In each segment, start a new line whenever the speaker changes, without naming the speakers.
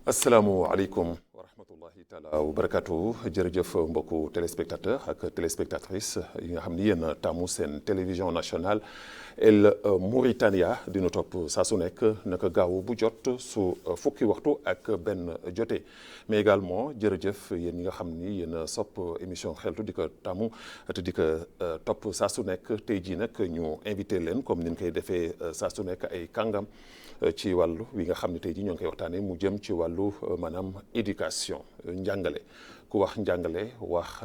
asalaamualeykum wa rahmatullahi taala wa barakatuh jërëjëf mbokku téléspectateur ak téléspectatrice yi nga xam ni yéen taamu seen télévision nationale El Mauritania dina topp saa su nekk naka gaaw bu jot su fukki waxtu ak benn jotee mais également jërëjëf yéen ñi nga xam ni yéen sopp émission xeltu di ko taamu te di ko topp saa su nekk tey jii nag ñu invité leen comme ni ñu koy defee saa su nekk ay kàngam ci wàllu wi nga xam ne tey jii ñoo ngi koy waxtaanee mu jëm ci wàllu maanaam éducation njàngale ku wax njàngale wax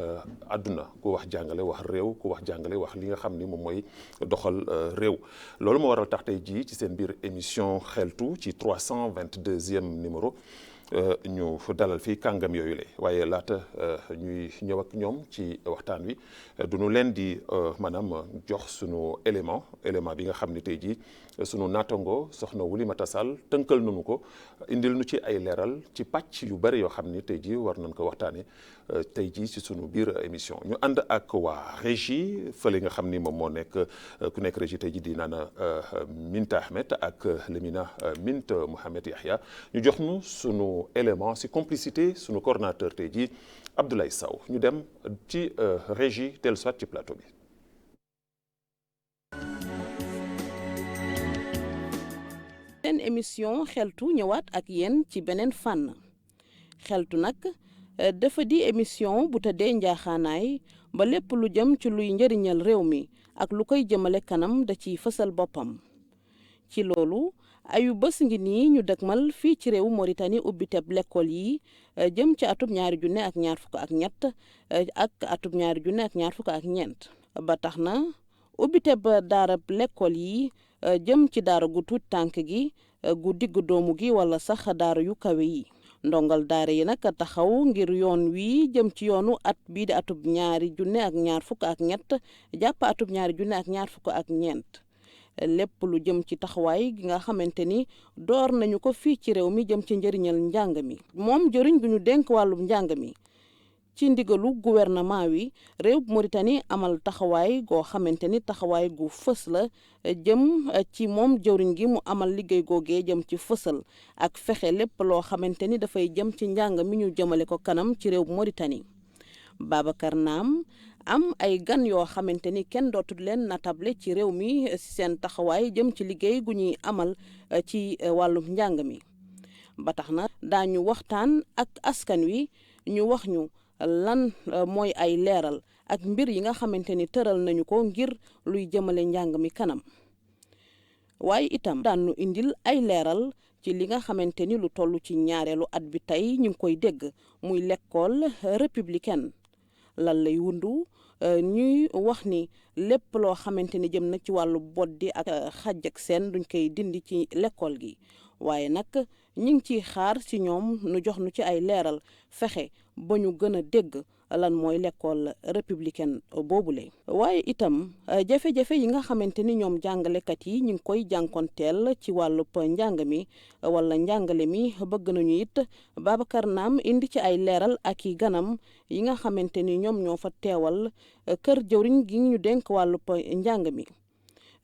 àdduna ku wax jàngale wax réew ku wax jàngale wax li nga xam ni moom mooy doxal réew loolu moo waral tax tey jii ci seen biir émission xeltu ci 322e numéro ñu dalal fii kàngam yooyu la waaye laata ñuy ñëw ak ñoom ci waxtaan wi duñu leen di maanaam jox sunu élément bi nga xam ne tey jii sunu naatango soxna Oulimata Sall tënkal nañu ko indil nu ci ay leeral ci pàcc yu bari yoo xam ni tey jii war nañ ko waxtaanee tey jii ci sunu biir émission ñu ànd ak waa régie fële nga xam ni moom moo nekk ku nekk régie tey jii di naan Minta Ahmed ak Lemina Mint Mohamed Yahya ñu jox nu sunu élément si complicité sunu coordonnateur tey jii Abdoulaye Sow ñu dem ci régie dellu soit ci plateau bi.
seen émission xeltu ñëwaat ak yéen ci beneen fànn xeltu nag dafa di émission bu tëddee njaaxaanaay ba lépp lu jëm ci luy njëriñal réew mi ak lu koy jëmale kanam da ciy fësal boppam ci loolu ayu bés ngi nii ñu dëgmal fii ci réew Mauritanie ubbiteb l'école yi jëm ci atub 2023 ak atub 2024 ba tax na ubbiteb daarab l'école yi jëm ci daara gu tuut tànk gi gu digg doomu gi wala sax daara yu kawe yi ndongal daara yi nag taxaw ngir yoon wi jëm ci yoonu at bii di atub 2023 jàpp atub 2024 lépp lu jëm ci taxawaay gi nga xamante ni door nañu ko fii ci réew mi jëm ci njëriñal njàng mi moom jëriñ gu ñu dénk wàllum njàng mi ci ndigalu gouvernement wi réew Mauritanie amal taxawaay goo xamante ni taxawaay gu fës la jëm ci moom jëwriñ gi mu amal liggéey googee jëm ci fësal ak fexe lépp loo xamante ni dafay jëm ci njàng mi ñu jëmale ko kanam ci réew Mauritanie Babacar Naam am ay gan yoo xamante ni kenn dootul leen natable ci réew mi ci seen taxawaay jëm ci liggéey gu ñuy amal ci wàllum njàng mi ba tax na daañu waxtaan ak askan wi ñu wax ñu lan mooy ay leeral ak mbir yi nga xamante ni tëral nañu ko ngir luy jëmale njàng mi kanam waaye itam daanu indil ay leeral ci li nga xamante ni lu toll ci ñaareelu at bi tey ñu ngi koy dégg muy l'école républicaine lan lay wundu ñuy wax ni lépp loo xamante ni jëm na ci wàllu boddi ak xàjj ak seen duñ koy dindi ci l'école gi waaye nag ñu ngi ciy xaar ci ñoom nu jox nu ci ay leeral fexe ba ñu gën a dégg lan mooy l'école républicaine boobule. waaye itam jafe-jafe yi nga xamante ni ñoom jàngalekat yi ñu ngi koy jànkonteel ci wàllub njàng mi wala njàngale mi bëgg nañu it Babacar Naam indi ci ay leeral ak i ganam yi nga xamante ni ñoom ñoo fa teewal kër jëwriñ gi ñu dénk wàllub njàng mi.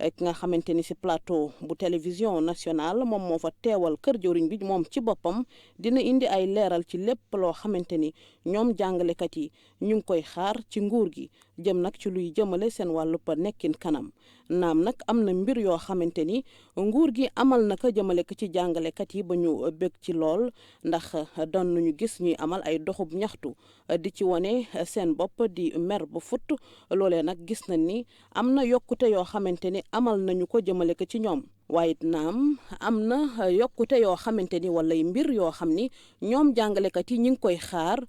ki nga xamante ni ci plateau bu télévision nationale moom moo fa teewal kër jëwriñ bi moom ci boppam dina indi ay leeral ci lépp loo xamante ni ñoom jàngalekat yi ñu ngi koy xaar ci nguur gi jëm nag ci luy jëmale seen wàllu pa nekkin kanam naam nag am na mbir yoo xamante ni nguur gi amal na ko jëmale ko ci jàngalekat yi ba ñu bëgg ci lool ndax doon nañu gis ñuy amal ay doxub ñaxtu di ci wane seen bopp di mer ba fut loolee nag gis nañ ni am na yokkute yoo xamante ni amal nañu ko jëmale ko ci ñoom waaye naam am na yokkute yoo xamante ni wala mbir yoo xam ni ñoom jàngalekat yi ñu ngi koy xaar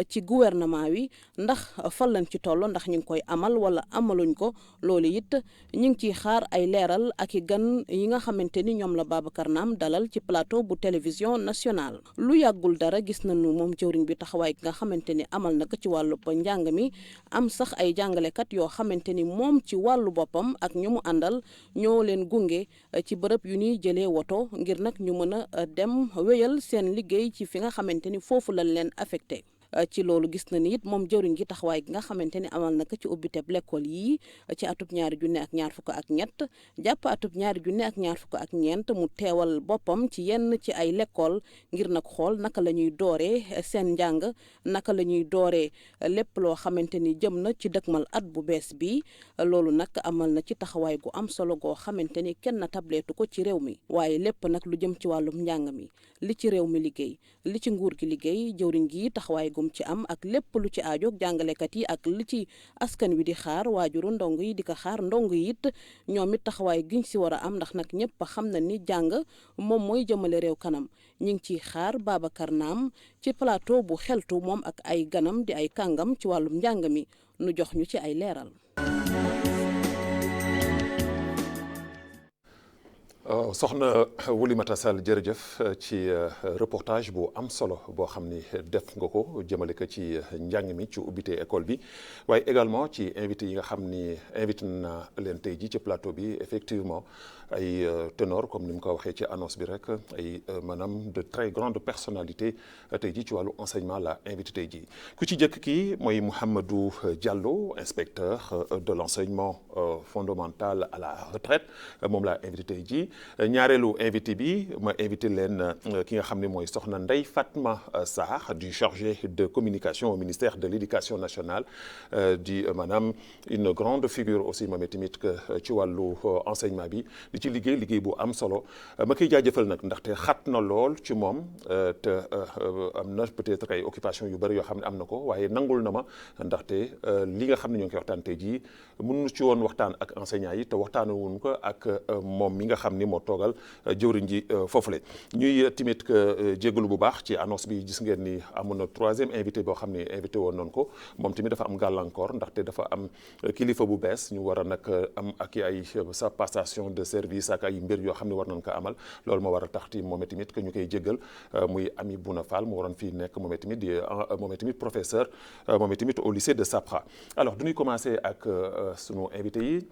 ci gouvernement wi ndax fan lañ ci toll ndax ñu ngi koy amal wala amaluñ ko loolu it ñu ngi ciy xaar ay leeral ak i gan yi nga xamante ni ñoom la Babacar Naam dalal ci plateau bu télévision nationale. lu yàggul dara gis nañu moom jëwriñ bi taxawaay nga xamante ni amal na ko ci wàllu njàng mi am sax ay jàngalekat yoo xamante ni moom ci wàllu boppam ak ñu mu àndal ñoo leen gunge ci bërëb yu ñuy jëlee woto ngir nag ñu mën a dem wéyal seen liggéey ci fi nga xamante ni foofu lañ leen affecté ci loolu gis na ni it moom jëwriñ gi taxawaay gi nga xamante ni amal na ko ci ubbiteb l'école yi ci atub 2023 jàpp atub 2024 mu teewal boppam ci yenn ci ay l'école ngir nag xool naka la ñuy dooree seen njàng naka la ñuy dooree lépp loo xamante ni jëm na ci dëkkmal at bu bees bi loolu nag amal na ci taxawaay gu am solo goo xamante ni kenn tableetu ko ci réew mi waaye lépp nag lu jëm ci wàllum njàng mi li ci réew mi liggéey li ci nguur gi liggéey jëwriñ gi taxawaay gum ci am ak lépp lu ci aajoog jàngalekat yi ak li ci askan wi di xaar waajuru ndongo yi di ko xaar ndongo yi it ñoom it taxawaay giñ si war a am ndax nag ñëpp xam na ni jàng moom mooy jëmale réew kanam ñi ngi ciy xaar Babacar Naam ci plateau bu xeltu moom ak ay ganam di ay kàngam ci wàllum njàng mi nu jox ñu ci ay leeral.
soxna Oulimata Sall jërëjëf ci reportage bu am solo boo xam ni def nga ko jëmale ko ci njàng mi ci ubbite école bi waaye également ci invité yi nga xam ni invité na leen tey ji ci plateau bi effectivement ay ténor comme ni mu ko waxee ci annonce bi rek ay maanaam de très grandes personnalités tey ji ci wàllu enseignement la invité tey ji ku ci jëkk kii mooy Mouhamadou Diallo inspecteur de l'enseignement fondamental à la retraite moom laa invité tey ji ñaareelu invité bi ma invité leen ki nga xam ne mooy soxna Ndeye Fatma Sarr du chargé de communication au ministère de l'éducation nationale di maanaam une grande figure aussi moom tamit que ci wàllu enseignement bi di ci liggéey bu am solo ma koy jaajëfal nag ndaxte xat na lool ci moom te am na peut-être ay occupation yu bëri yoo xam ne am na ko waaye nangul na ma ndaxte li nga xam ne ñoo ngi koy waxtaan tey jii mënuñu ci woon waxtaan ak enseignants yi te waxtaanewuñu ko ak moom mi nga xam ni moo toogal jëwriñ ji foofule ñuy timit que jégalu bu baax ci annonce bi gis ngeen ni amoon na troisième invité boo xam ne invité woon noonu ko moom tamit dafa am gàllankoor ndaxte dafa am kilifa bu bees ñu war a nag am ak ay sa passation de service ak ay mbir yoo xam ne war nañ ko amal loolu moo war a tax ti moom tamit que ñu koy jégal muy Ami Bouna Fall mu waroon fii nekk moom tamit di moom tamit professeur moom tamit au lycée de Sapra. Alors du ñuy commencer ak sunu invité yi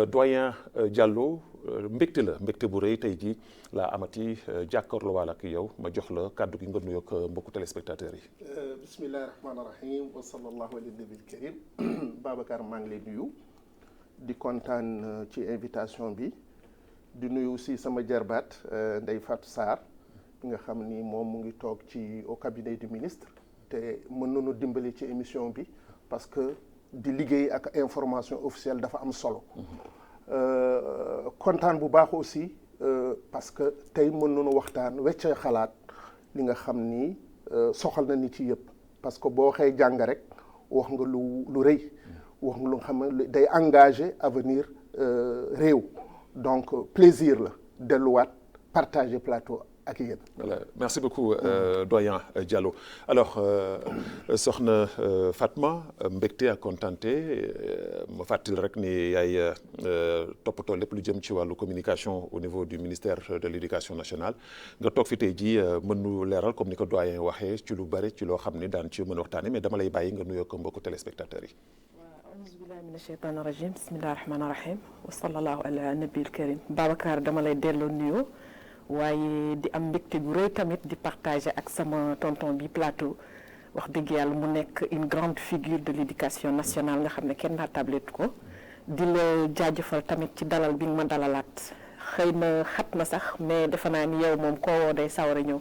doyen Diallo mbégte bu rëy tey jii laa amati jàkkaarloo waal ak yow ma jox la kàddu gi nga nuyoog mbokku téléspectateurs yi.
bismillahi rahmaani rahim wa sallallahu ala nabil karim Babacar maa ngi lay nuyu di kontaan ci invitation bi di nuyu aussi sama jarbaat Ndeye Fatou Sarr bi nga xam ni moom mu ngi toog ci au cabinet du ministre te mën nañu dimbali ci émission bi parce que di liggéey ak information officielle dafa am solo. kontaan bu baax aussi parce que tey mën nañu waxtaan weccee xalaat li nga xam ni soxal na nit yi yëpp parce que boo waxee jàng rek wax nga lu rëy wax nga lu nga xam ne day engagé avenir réew donc plaisir la delluwaat partager plateau ak yéen.
Voilà merci beaucoup doyen Diallo alors soxna Fatma mbégte ak kontaante ma fàttali rek ni yaay toppatoo lépp lu jëm ci wàllu communication au niveau du ministère de l'éducation nationale nga toog fi tey jii mën nu leeral comme ni ko doyen waxee ci lu bari ci loo xam ni daan ci mën a waxtaane mais dama lay bàyyi nga nuyoo ko mbokku téléspectateurs yi.
auzu billahi mina shaytaani rajim bismillahi rahmaani rahim wa sallallahu ala nabil karim Babacar dama lay delloo nuyoo waaye di am mbégte gu rëy tamit di partager ak sama tonton bi plateau wax dëgg yàlla mu nekk une grande figure de l'éducation nationale nga xam ne kenn naa tablette ko di la jaajëfal tamit ci dalal bi nga ma dalalaat xëy na xat na sax mais defe naa ni yow moom koo woo day sawar a ñëw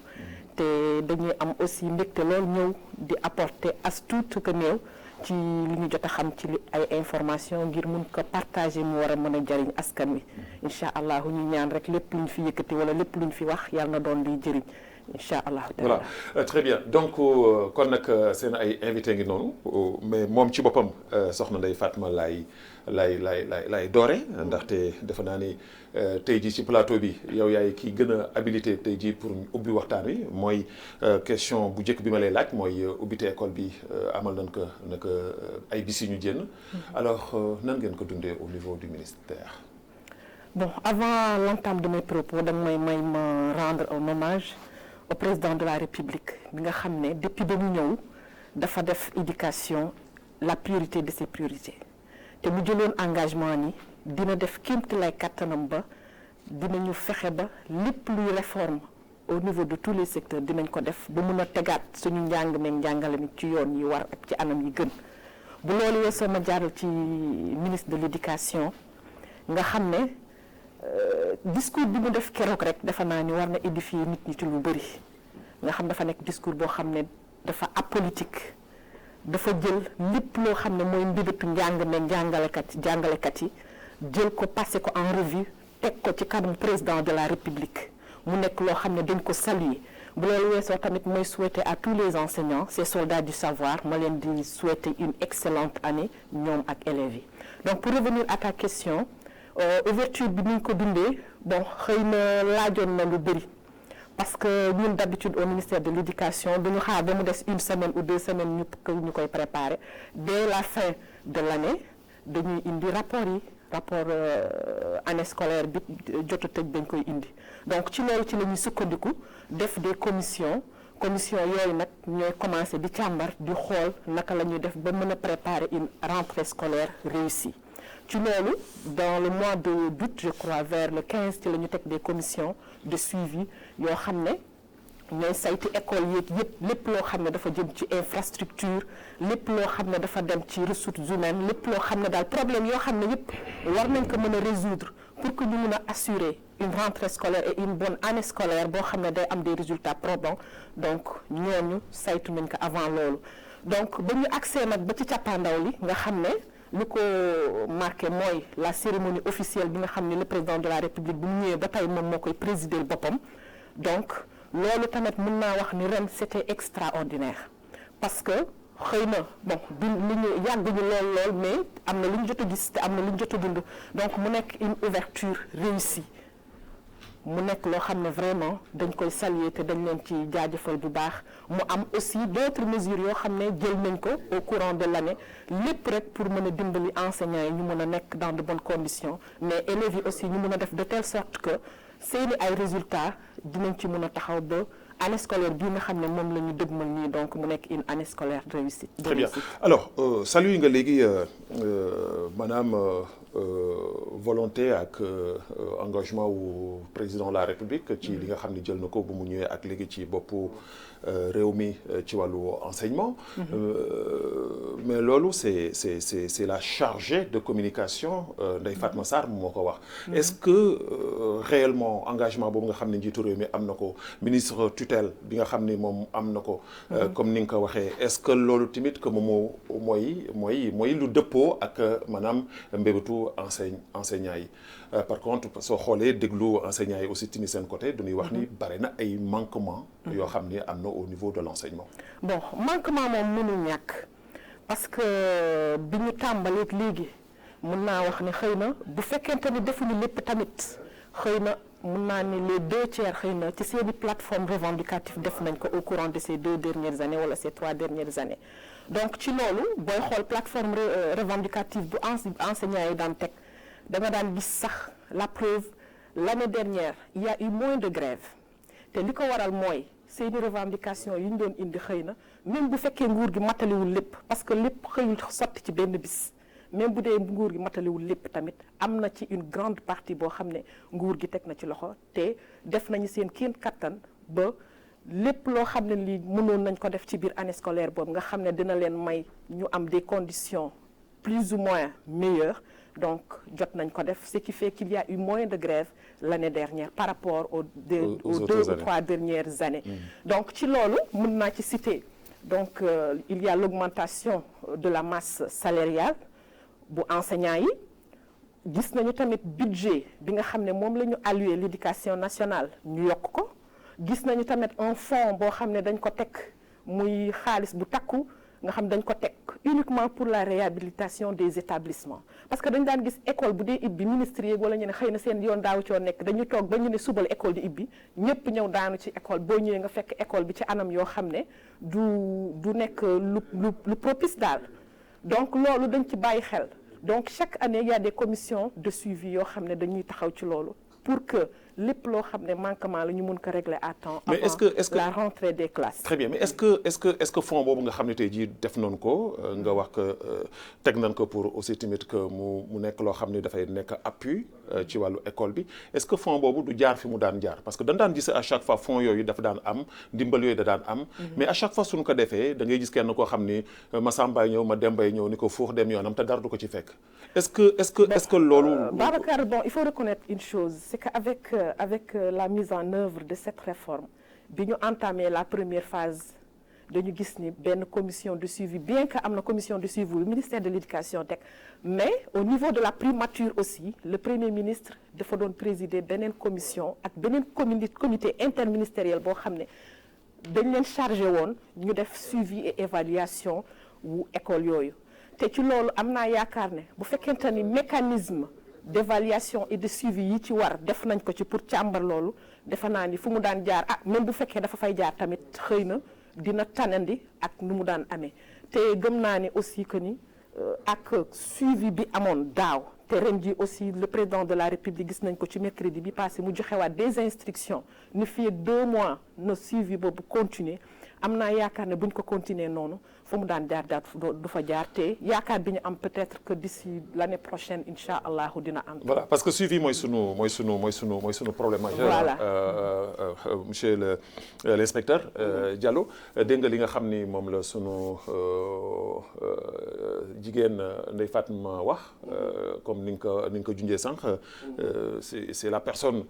te dañuy am aussi mbégte lool ñëw di apporter as tuut que néew ci li ñu jot a xam ci ay information ngir mun ko partager mu war a mën a jëriñ askan wi incha allah ñu ñaan rek lépp lu ñu fi yëkkati wala lépp lu ñu fi wax yàlla na doon liy jëriñ incha allah.
voilà très bien donc kon nag seen ay invité ngi noonu mais moom ci boppam soxna Ndeye Fatma lay doore ndaxte defe naa ni tey jii ci plateau bi yow yaay kii gën a habilité tey jii pour ubbi waxtaan wi mooy question bu njëkk bi ma lay laaj mooy ubbite école bi amal nañ ko nag ay bis yu ñu génn alors nan ngeen ko dundee au niveau du ministère.
bon avant l'entame de mes propos da may ma rendre un hommage au président de la République bi nga xam ne depuis ba mu ñëw dafa def éducation la priorité de ses priorités te mu jëloon engagement ni dina def kéemti lay kattanam ba dinañu fexe ba lépp luy réforme au niveau de tous les secteurs dinañ ko def ba mun a tegaat suñu njàng meeg njàngale mi ci yoon yi war ak ci anam yi gën bu loolu weesoo ma jaaral ci ministre de l'éducation nga xam ne discours bi mu def keroog rek defe naa ni war na édifier nit ñi ci lu bëri nga xam dafa nekk discours boo xam ne dafa apolitique dafa jël lépp loo xam ne mooy mbibitu njàng meeg jàngalekat yi jël ko passé ko en revue teg ko ci kanam président de la république mu nekk loo xam ne dañ ko saluer bu loolu weesoo tamit mooy souhaiter à tous les enseignants ces soldats du savoir ma leen di souhaiter une excellente année ñoom ak élèves yi. Donc pour revenir à ta question ouverture bi ni ñu ko dundee bon xëy na laajoon na lu bëri parce que ñun d'habitude au ministère de l'éducation duñu xaar ba mu des 1 semaine ou 2 semaines ñu koy préparer dès la fin de l'année dañuy indi rapport année scolaire bi jot a tëj dañ koy indi donc ci loolu ci la ñuy sukkandiku def des commission yooyu nag ñooy commencer di càmbar di xool naka la ñuy def ba mën a préparer une rentrée scolaire réussie ci loolu dans le mois d'août je crois vers le 15 ci la ñu teg des commissions de suivi yoo xam ne ñooy saytu école yeeg yëpp lépp loo xam ne dafa jëm ci infrastructure lépp loo xam ne dafa dem ci ressources humaines lépp loo xam ne daal problème yoo xam ne yëpp war nañ ko mën a résoudre pour que ñu mën a assurer une rentrée scolaire et une bonne année scolaire boo xam ne day am des résultats probants donc ñooñu saytu nañ ko avant loolu donc ba ñu accès nag ba ci cappaandaw li nga xam ne lu ko marqué mooy la cérémonie officielle bi nga xam ne le président de la république bu mu ñëwee ba tey moom moo koy présider boppam donc loolu tamit mën naa wax ni ren c'était extraordinaire parce que xëy na bon du li ñu yàgguñu lool mais am na lu ñu jot a gis te am na lu ñu jot a dund donc mu nekk une ouverture réussie mu nekk loo xam ne vraiment dañ koy saluer te dañ leen ci jaajëfal bu baax mu am aussi d'autres mesures yoo xam ne jël nañ ko au courant de l'année lépp rek pour mën a dimbali enseignants yi ñu mën a nekk dans de bonnes conditions mais élèves yi aussi ñu mën a def de telle sorte que seeni ay résultats dinañ ci mën a taxaw ba année scolaire bii nga xam ne moom la ñu dëgmal nii donc mu nekk une année scolaire réussie.
Très bien alors salué nga léegi maanaam volonté ak engagement wu président de la République ci li nga xam ne jël na ko bu mu ñëwee ak léegi ci boppu réew mi ci wàllu enseignement mais loolu c'est la chargée de communication Ndeye Fatma Sarr moo ko wax est-ce que réellement engagement boobu nga xam ne njiitu réew mi am na ko ministre tutelle bi nga xam ne moom am na ko comme ni nga ko waxee est-ce que loolu tamit que moom mooy lu dëppoo ak maanaam mbébétu enseignants yi par contre soo xoolee déglu enseignants yi aussi tamit seen côté dañuy wax ni bare na ay manquements yoo xam ni am na au niveau de l'enseignement.
Bon manquement moom mënul ñàkk parce que bi ñu tàmbaleeg léegi mën naa wax ne xëy na bu fekkente ni defuñu lépp tamit xëy na mën naa ni les 2/3 xëy na ci seeni plateforme revendicative def nañ ko au courant de ces 2 dernières années wala ces 3 dernières années donc ci loolu booy xool plateforme revendicative bu enseignants yi daan teg da nga daan gis sax la preuve l'année dernière il y a eu moins de grèves te li ko waral mooy seeni revendication yi ñu doon indi xëy na même bu fekkee nguur gi mataliwul lépp parce que lépp xëyul sotti ci benn bis même bu dee nguur gi mataliwul lépp tamit am na ci une grande partie boo xam ne nguur gi teg na ci loxo te def nañu seen kéem kattan ba lépp loo xam ne lii mënoon nañ ko def ci biir année scolaire boobu nga xam ne dina leen may ñu am des conditions plus ou moins meilleures donc jot nañ ko def ce qui fait qu'il y a eu moins de grèves l'année dernière par rapport aux 2 ou 3 dernières années donc ci loolu mën naa ci citer donc il y a l'augmentation de la masse salariale bu enseignants yi gis nañu tamit budget bi nga xam ne moom la ñu alloué l'éducation nationale ñu yokk ko gis nañu tamit un fonds boo xam ne dañ ko teg muy xaalis bu takku nga xam dañ ko teg uniquement pour la réhabilitation des établissements parce que dañ daan gis école bu dee ibbi ministre yeeg wala ñu ne xëy na seen yoon daawu coo nekk dañu toog ba ñu ne suba la école di ibbi ñëpp ñëw daanu ci école boo ñëwee nga fekk école bi ci anam yoo xam ne du nekk lu propice daal donc loolu dañ ci bàyyi xel donc chaque année il y a des commissions de suivi yoo xam ne dañuy taxaw ci loolu pour que lépp loo xam ne manquement la ñu mun ko régler à temps
mais
avant la rentrée des classes.
Très bien mais est-ce que fonds boobu nga xam ne tey jii def nañ ko nga wax que teg nañ ko pour aussi tamit que mu nekk loo xam ne dafay nekk appui ci wàllu école bi est-ce que fonds boobu du jaar fi mu daan jaar parce que dañ daan gis à chaque fois fonds yooyu dafa daan am ndimbal yooyu da daan am mais à chaque fois suñu ko defee da ngay gis kenn koo xam ni ma Sambay ñëw ma Dembay ñëw ni ko fuux dem yoonam te dara du ko ci fekk est-ce que loolu
Babacar, bon, il faut reconnaître une chose, c'est qu'avec la mise en œuvre de cette réforme bi ñu entamé la première phase dañu gis ni benn commission de suivi bien que am na commission de suivi bu ministère de l'éducation teg mais au niveau de la primature aussi le premier ministre dafa doon présider beneen commission ak beneen comité interministériel boo xam ne dañ leen chargé woon ñu def suivi et évaluation wu école yooyu te ci loolu am naa yaakaar ne bu fekkente ni mécanisme d'évaluation et de suivi yi ci war def nañ ko ci pour càmbar loolu defe naa ni fu mu daan jaar même bu fekkee dafa fay jaar tamit xëy na dina tanandi ak nu mu daan amee te gëm naa ni aussi que ni ak suivi bi amoon daaw te ren ji aussi le président de la République gis nañ ko ci mercredi bi passé mu joxewaat des instructions ni fii ak 2 mois na suivi boobu continuer am naa yaakaar ne buñ ko continuer noonu fu mu daan jaar du fa jaar te yaakaar bi ñu am peut-être que d'ici l'année prochaine incha allahu dina am.
voilà parce que suivi mooy sunu problème majeur.
Voilà.
Monsieur l'inspecteur Diallo dégg nga li nga xam ni moom la sunu jigéen Ndeye Fatma wax comme ni nga ko junjee sànq c'est la personne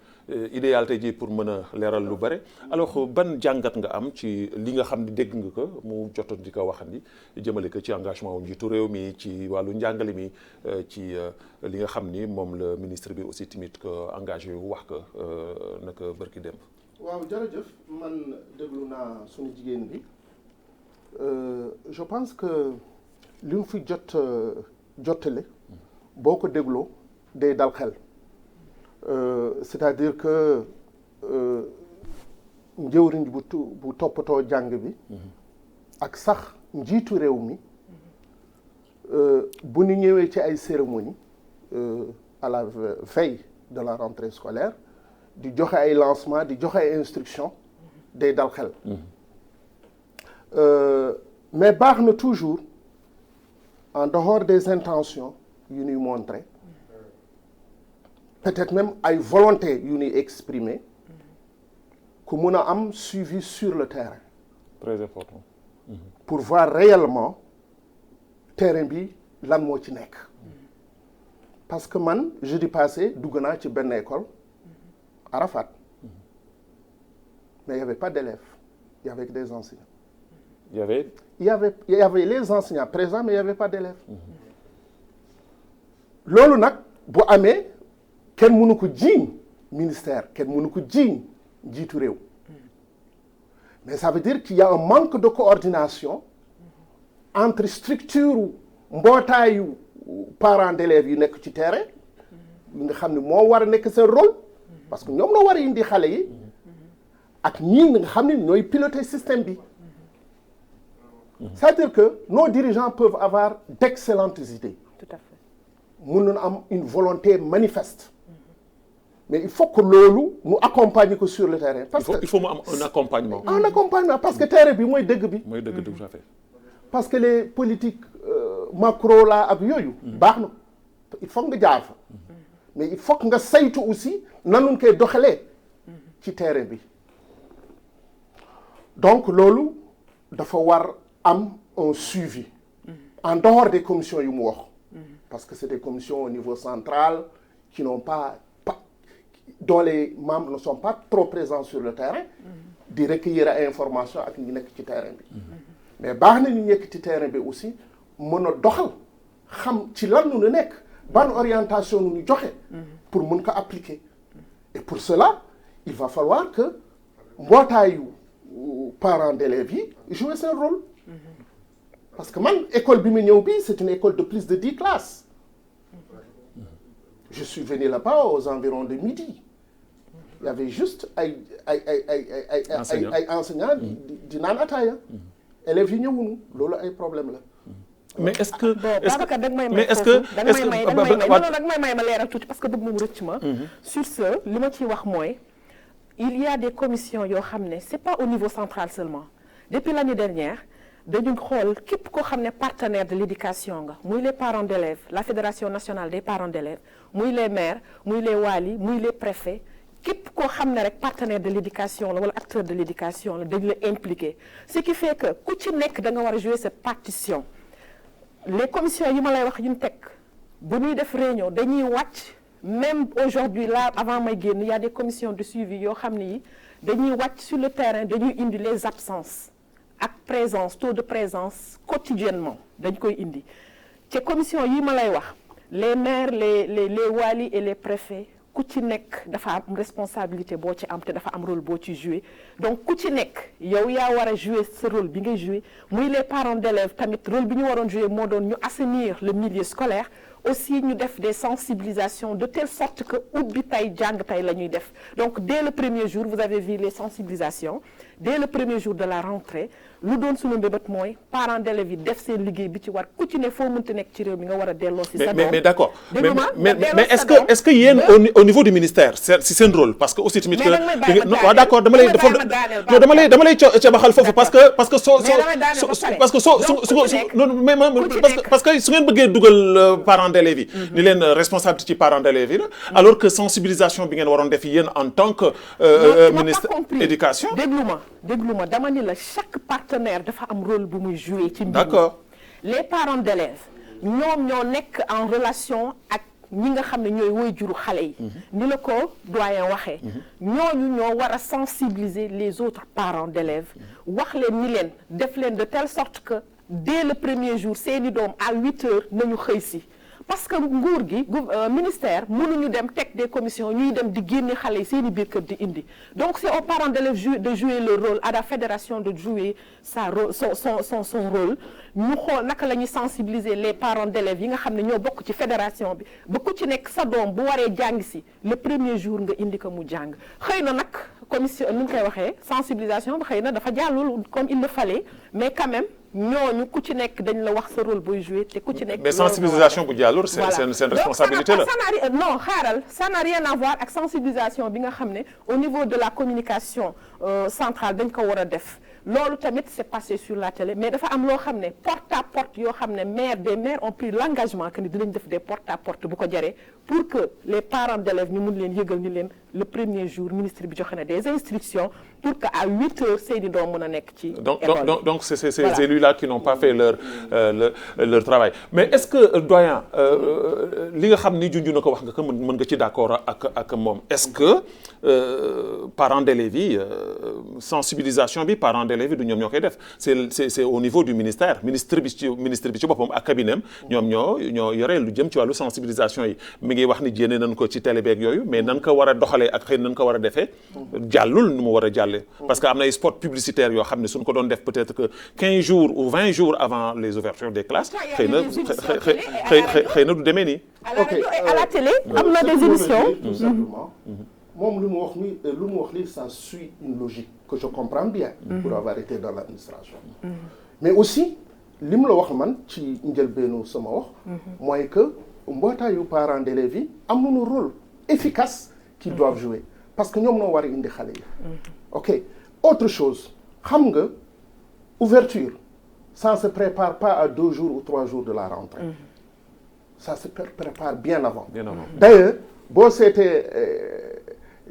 idéale tey jii pour mën a leeral lu bare alors ban jàngat nga am ci li nga xam ni dégg nga ko mu jotoon di ko waxandi jëmale ko ci engagement wu njiitu réew mi ci wàllu njàngale mi ci li nga xam ni moom la ministre bi aussi tamit ko engagé wu wax ko naka bërki dem.
waaw jërëjëf man déglu naa suñu jigéen bi je pense que li mu fi jottale boo ko dégloo day dal xel c'est-à-dire que njëwriñ bu toppatoo jàng bi ak sax njiitu réew mi bu ñu ñëwee ci ay cérémonie à la veille de la rentrée scolaire di joxe ay lancement di joxe ay instructions day dal xel mais baax na toujours en dehors des intentions yu ñuy montrer peut-être même ay volonté yu ñuy exprimer ku mun a am suivi sur le terrain.
Très important.
Pour voir réellement terrain bi lan moo ci nekk. parce que man jeudi passé dugg naa ci benn école Arafat mais il y avait pas d'élèves il y avait que des enseignants.
Il y
avait les enseignants présents mais il y avait pas d'élèves. loolu nag bu amee kenn mënu ko jiiñ ministère kenn mënu ko jiiñ njiitu réew. mais ça veut dire qu'il y a un manque de coordination entre structure mbootaayu parents d'élèves yu nekk ci terrain yi nga xam ne moo war a nekk seen rôle parce que ñoom la war a indi xale yi ak ñii nga xam ne ñooy piloter système bi. c'est-à-dire que nos dirigeants peuvent avoir d'excellentes idées.
Tout à fait.
Mun nañu am une volonté manifeste. mais il faut que loolu mu accompagner ko sur le terrain. parce que
il faut mu am un accompagnement.
un accompagnement parce que terrain bi mooy dëgg bi.
mooy dëgg tout à fait.
parce que les politiques macro là ak yooyu. baax na il faut nga jaar fa. mais il faut que nga saytu aussi nan lañ koy doxalee ci terrain bi. donc loolu dafa war am un suivi. en dehors des commissions yu mu wax. parce que c'est des commissions au niveau central qui n'ont pas dont les membres ne sont pas trop présents sur le terrain. di recueillir ay information ak ñi nekk ci terrain bi. mais baax na ñu nekk ci terrain bi aussi mën a doxal xam ci lan nu nekk ban orientation nu ñu joxe. pour mën ko appliquer. et pour cela il va falloir que mbootaayu parents d'élèves yi jouer seen rôle. parce que man école bi mu ñëw bi c'est une école de plus de 10 classes. je suis venu là-bas aux environs de midi. il y avait juste ay enseignants di naan ataaya. élèves yi ñëwuñu loolu ay problème la.
mais est-ce que
Babacar da nga may may
mais est-ce que
da nga may ma leeral tuuti parce que bëgg mu rëcc ma. sur ce li ma ciy wax mooy il y a des commissions yoo xam ne c'est pas au niveau central seulement depuis l'année dernière dañu xool képp koo xam ne partenaire de l'éducation nga muy les parents d'élèves la fédération nationale des parents d'élèves muy les maires muy les wali muy les préfets képp koo xam ne rek partenaire de l'éducation la wala acteur de l'éducation la dañ la impliqué ce qui fait que ku ci nekk da nga war a jouer cette partition les commissions yi ma lay wax yu ñu teg bu ñuy def réunion dañuy wàcc même aujourd'hui là avant may génn il y a des commissions de suivi yoo xam ne yi dañuy wàcc sur le terrain dañuy indi les absences ak présence taux de présence quotidiennement dañ koy indi ci commission yi ma lay wax les maires les wali et les préfets ku ci nekk dafa am responsabilité boo ci am te dafa am rôle boo ci jouer donc ku ci nekk yow yaa war a jouer ce rôle bi ngay jouer muy les parents d'élèves tamit rôle bi ñu waroon jouer moo doon ñu assainir le milieu scolaire aussi ñu def des sensibilisations de telle sorte que ubbi tey jàng tey la ñuy def donc dès le premier jour vous avez vu les sensibilisations dès le premier jour de la rentrée lu doon suñu mbébét mooy parents d'élèves yi def seen liggéey bi ci war ku ci ne foo mënta nekk ci réew mi nga war a delloo si sa doom
mais d'accord mais est-ce que yéen au niveau du ministère si seen rôle parce que aussi tamit waaw d'accord dama lay cabaxal foofu parce que soo parce que su ngeen bëggee dugal parents d'élèves yi ni leen responsabilité ci parents d'élèves yi la alors que sensibilisation bi ngeen waroon def yéen en tant que ministre éducation
déglu ma dama ni la chaque partenaire dafa am rôle bu muy jouer ci mbir
d'accord
les parents d'élèves ñoom ñoo nekk en relation ak ñi nga xam ne ñooy waajuru xale yi ni la ko doyen waxee ñooñu ñoo war a sensibiliser les autres parents d'élèves wax leen ni leen def leen de telle sorte que dès le premier jour seeni doom à 8 heures nañu xëy si parce que nguur gi ministère mënuñu dem teg des commissions ñuy dem di génne xale yi seeni biir kër di indi donc c'est aux parents d'élèves de jouer leur rôle à la fédération de jouer son rôle ñu xool naka la ñuy sensibiliser les parents d'élèves yi nga xam ne ñoo bokk ci fédération bi ba ku ci nekk sa doom bu waree jàng si le premier jour nga indi ko mu jàng xëy na nag commission nu ñu koy waxee sensibilisation bi xëy na dafa jàllul comme il le fallait mais quand même ñooñu ku ci nekk dañ la wax sa rôle booy jouer te ku ci nekk.
mais sensibilisation bu jàllul seen responsabilité la.
non xaaral ça n'a rien à voir ak sensibilisation bi nga xam ne au niveau de la communication centrale dañ ko war a def loolu tamit c'est passé sur la télé mais dafa am loo xam ne porte à porte yoo xam ne des maires ont pris l'engagement que ni dinañ def des porte à porte bu ko jaree pour que les parents d'élèves ñu mun leen yëgal ni leen le premier jour ministre bi joxe na des instructions pour que à 8 heures seeni doom mën a nekk ci école
donc c'est ces élus-là qui n'ont pas fait leur travail mais est-ce que doyen li nga xam ni junj na ko wax nga ko mën nga ci d'accord ak moom est-ce que parents d'élèves yi sensibilisation bi parents d'élèves yi du ñoom ñoo koy def c'est au niveau du ministère ministre bi ci boppam ak cabinet ñoom ñoo yore lu jëm ci wàllu sensibilisation yi mi ngi wax ni jéene nañ ko ci télé beeg yooyu mais nan ko war a doxalee ak xëy nan ko war a defee jàllul nu mu war a jàllee parce que am na ay spots publicitaires yoo xam ne suñ ko doon def peut-être que 15 jours ou 20 jours avant les ouvertures des classes xëy na du demee nii.
à la télé am na des émissions.
tout simplement moom lu mu wax nii ça suit une logique que je comprends bien. pour avoir été dans l'administration. mais aussi li mu la wax man ci njëlbeenu sama wax. mooy que mbootaayu parents d'élèves yi am nañu rôle efficace qu'ils doivent jouer parce que ñoom noo war a indi xale yi. ok autre chose xam nga ouverture ça ne se prépare pas à 2 jours ou 3 jours de la rentrée. Ça se prépare bien avant. D'ailleurs boo seetee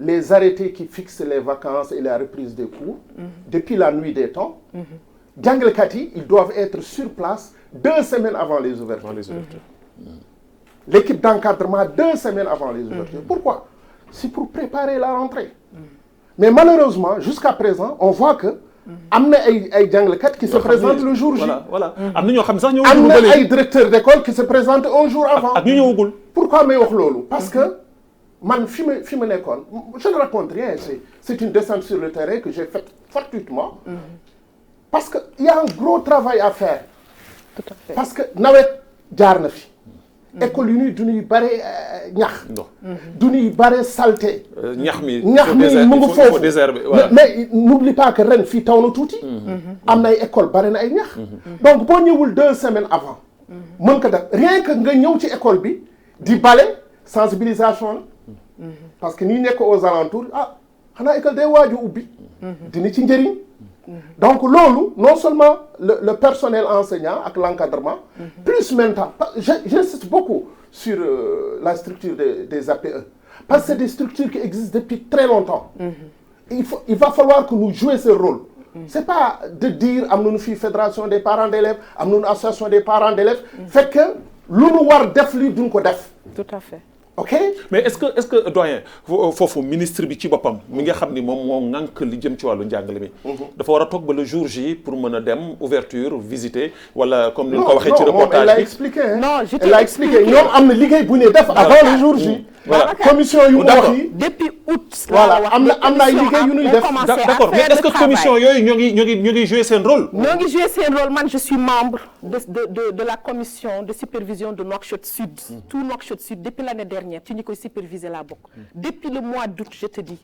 les arrêtés qui fixent les vacances et la reprise des cours. depuis la nuit des temps. jàngalekat yi ils doivent être sur place 2 semaines avant les ouvertures. L'équipe d'encadrement 2 semaines avant les ouvertures. Pourquoi? C'est pour préparer la rentrée. Mais malheureusement jusqu'à présent on voit que am na ay jàngalekat qui se présentent le jour J.
voilà am na ñoo xam sax ñëwagul
am na ay directeurs d'école qui se présentent un jour avant.
ak ñu ñëwagul.
Pourquoi may wax loolu? Parce que man fi ma nekkoon je ne raconte rien c'est une descente sur le terrain que j'ai faite fortuitement. Parce que il y a un gros travail à faire.
Tout à fait. Parce
que nawet jaar na fi. école yu du ñuy bare ñax. du ñuy bare saleté.
ñax mi
mu ngi foofu mais n'oublie pas que ren fii taw na tuuti. am na ay école bare na ay ñax. donc boo ñëwul 2 semaines avant mën ko def rien que nga ñëw ci école bi di bale sensibilisation la parce que ñi nekk aux alentours xanaa école day waaju ubbi dina ci njëriñ donc loolu non seulement le personnel enseignant ak l'encadrement plus maintenant j'insiste beaucoup sur la structure des APE parce que c'est des structures qui existent depuis très longtemps il va falloir que nous jouions ce rôle c'est pas de dire am nañu fii fédération des parents d'élèves am nañu association des parents d'élèves fekk lu nu war def li duñ ko def
tout à fait
ok
mais est-ce que doyen foofu ministre bi ci boppam mi nga xam ni moom moo ŋànk li jëm ci wàllu njàngale mi dafa war a toog ba le jour J pour mën a dem ouverture visiter wala comme ni nga ko waxee ci reportage
elle l'a expliqué
non je
elle l'a expliqué ñoom am na liggéey bu ne def avant le jour J
voilà
commission yu mu wax yi
depuis août
voilà am na ay liggéey yu ñuy def
d'accord mais est-ce que commission yooyu ñoo ngi jouer seen rôle
ñoo ngi jouer seen rôle man je suis membre de la commission de supervision de Nouakchott Sud tout Nouakchott Sud depuis l'année dernière ci ñi koy superviser la bokk depuis le mois d'août je te dis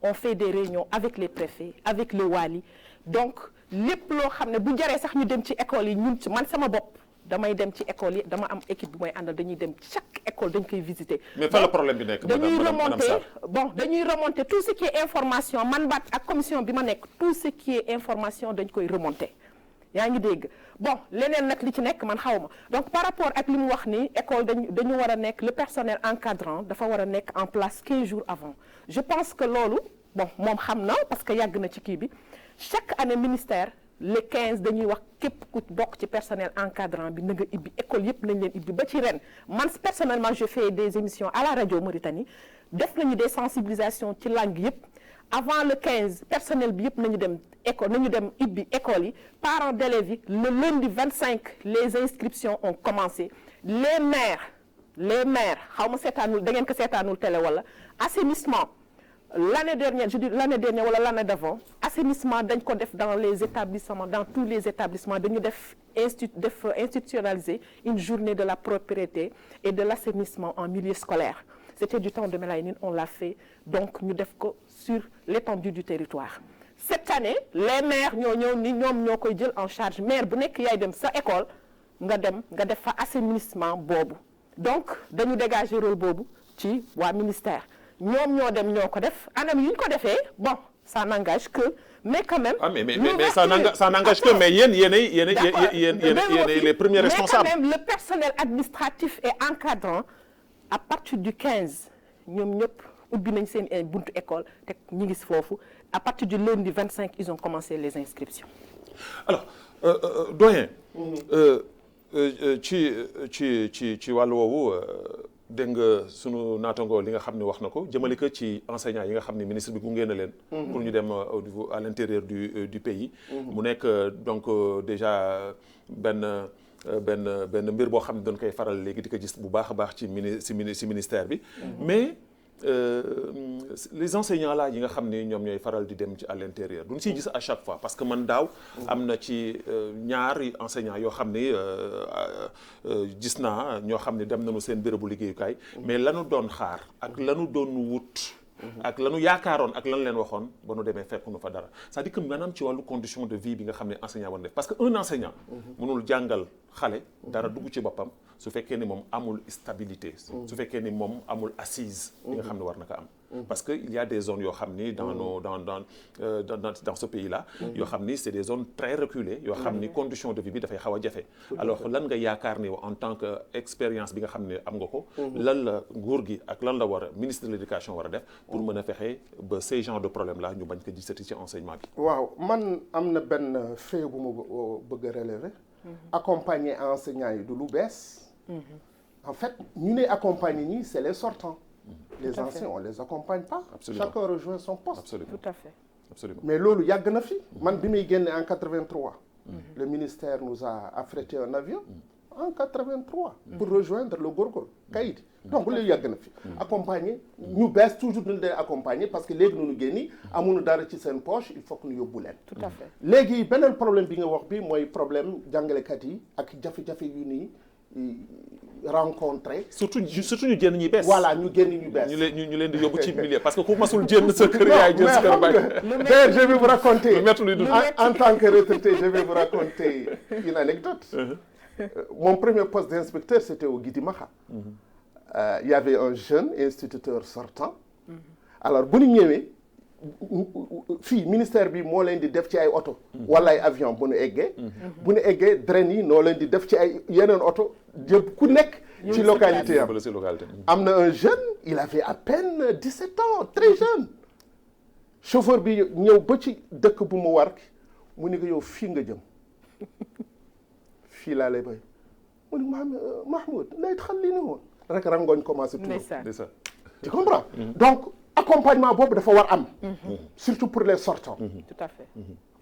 on fait des réunions avec les préfets avec le wali donc lépp loo xam ne bu jaree sax ñu dem ci école yi ñun ci man sama bopp damay dem ci école yi dama am équipe bu may àndal dañuy dem chaque école dañ koy visiter.
mais fan la problème bi nekk
dañuy remonter tout ce qui est information man baat ak commission bi ma nekk tout ce qui est information dañ koy remonter yaa ngi dégg bon leneen nag li ci nekk man xaw ma donc par rapport ak li mu wax ni école dañu war a nekk le personnel encadrant dafa war a nekk en place 15 jours avant je pense que loolu bon moom xam na parce que yàgg na ci kii bi chaque année ministère le 15 dañuy wax képp ku bokk ci personnel encadrant bi na nga ibbi école yëpp nañ leen ibbi ba ci ren man personnellement je fais des émissions à la radio Mauritanie def nañu des sensibilisations ci langue yëpp avant le 15 personnel bi yëpp nañu dem école nañu dem ibbi école yi parents d'élèves yi le lundi 25 les inscriptions ont commencé les maires xaw ma seetaanul da ngeen ko seetaanul télé wala assainissement l'année dernière je dis l'année dernière wala l'année d'avant assainissement dañ ko def dans les établissements dans tous les établissements dañu def institutionnaliser une journée de la propriété et de l'assainissement en milieu scolaire c'était du temps de Mélaynine on l'a fait donc ñu def ko sur l'étendue du territoire cette année les maires ñoo ñëw ni ñoom ñoo koy jël en charge maire bu nekk yaay dem sa école nga def fa assainissement boobu donc dañu dégager rôle boobu ci waa ministère ñoom ñoo dem ñoo ko def anam yu ñu ko defee bon ça n'engage que mais quand même.
mais ça n'engage que mais yéen les premiers responsables.
mais quand même le personnel administratif et encadrant à partir du 15 ñoom ñëpp ubbi nañ seen buntu école te ñu ngi foofu à partir du lundi 25 ils ont commencé les inscriptions.
alors doyen. ci wàllu woowu. dégg nga sunu naataangoo li nga xam ne wax na ko jëmale ko ci enseignants yi nga xam ne ministre bi gunge na leen. pour ñu dem au niveau à l'intérieur du pays. mu nekk donc déjà benn mbir boo xam ne dañ koy faral léegi di ko gis bu baax a baax ci ministère bi. mais les enseignants là yi nga xam ne ñoom ñooy faral di dem ci à l'intérieur duñ siy gis à chaque fois parce que man daaw. am na ci ñaari enseignants yoo xam ne gis naa ñoo xam ne dem nañu seen bérébu liggéeyukaay. mais lanu doon xaar ak lanu doon wut. ak lanu yaakaaroon ak lan leen waxoon ba nu demee fekk nu fa dara c'est-à-dire que maanaam ci wàllu condition de vie bi nga xam ne enseignant war na def parce que un enseignant. mënul jàngal xale dara dugg ci boppam su fekkee ni moom amul stabilité. su fekkee ni moom amul assise. li nga xam ne war na ko am. parce que il y a des zones yoo xam ni dans ce pays là. yoo xam ni c'est des zones très reculées. yoo xam ni condition de vie bi dafay xaw a jafe. alors lan nga yaakaar ni en tant que expérience bi nga xam ne am nga ko. lan la nguur gi ak lan la war a ministre de l'éducation war a def. pour mën a fexe ba ces genres de problème là ñu bañ ko gisati ci enseignement bi.
waaw man am na benn fait bu ma bëgg a relever. accompagner enseignants yi du lu bees. en fait ñu ne accompagner ñi c'est les sortants. les anciens on les accompagne pas.
Absolument.
Chacun rejoint son poste.
Absolument.
tout à fait.
Absolument.
mais loolu yàgg na fi. man bi muy génne en 83. le ministère nous a affrété un avion. en 83. pour rejoindre le Gorgol Kayit. donc loolu yàgg na fi. accompagner ñu bees toujours dañu leen accompagner parce que léegi nu ñu génni amuñu dara ci seen poche il faut que ñu yóbbu leen.
tout à fait.
léegi beneen problème bi nga wax bi mooy problème jàngalekat yi ak jafe-jafe yu nii rencontré.
surtout ñu génn ñi bees.
voilà ñu génn ñu bees.
ñu leen di yóbbu ci milieu parce que ku masul génn sa kër yaay jël sa kër baay.
d'ailleurs je vais vous raconter
lu métti luy dund.
en tant que retraité je vais vous raconter une anecdote mon premier poste d'inspecteur c'était au Guidimaxa. Il y avait un jeune instituteur sortant. Alors bu ñu ñëwee fii ministère bi moo leen di def ci ay oto. wala ay avion bu ñu eggee. bu ñu eggee drain yi noo leen di def ci ay yeneen oto jëpp ku nekk. ci localité am na un jeune il avait à peine 17 ans très jeune. chauffeur bi ñëw ba ci dëkk bu mu war mu ni ko yow fii nga jëm fii laa lay bay mu ni Mahmoud lay xalli ni woon rek rangoñ commencé tout tu comprends donc accompagnement boobu dafa war am surtout pour les sortants
tout à fait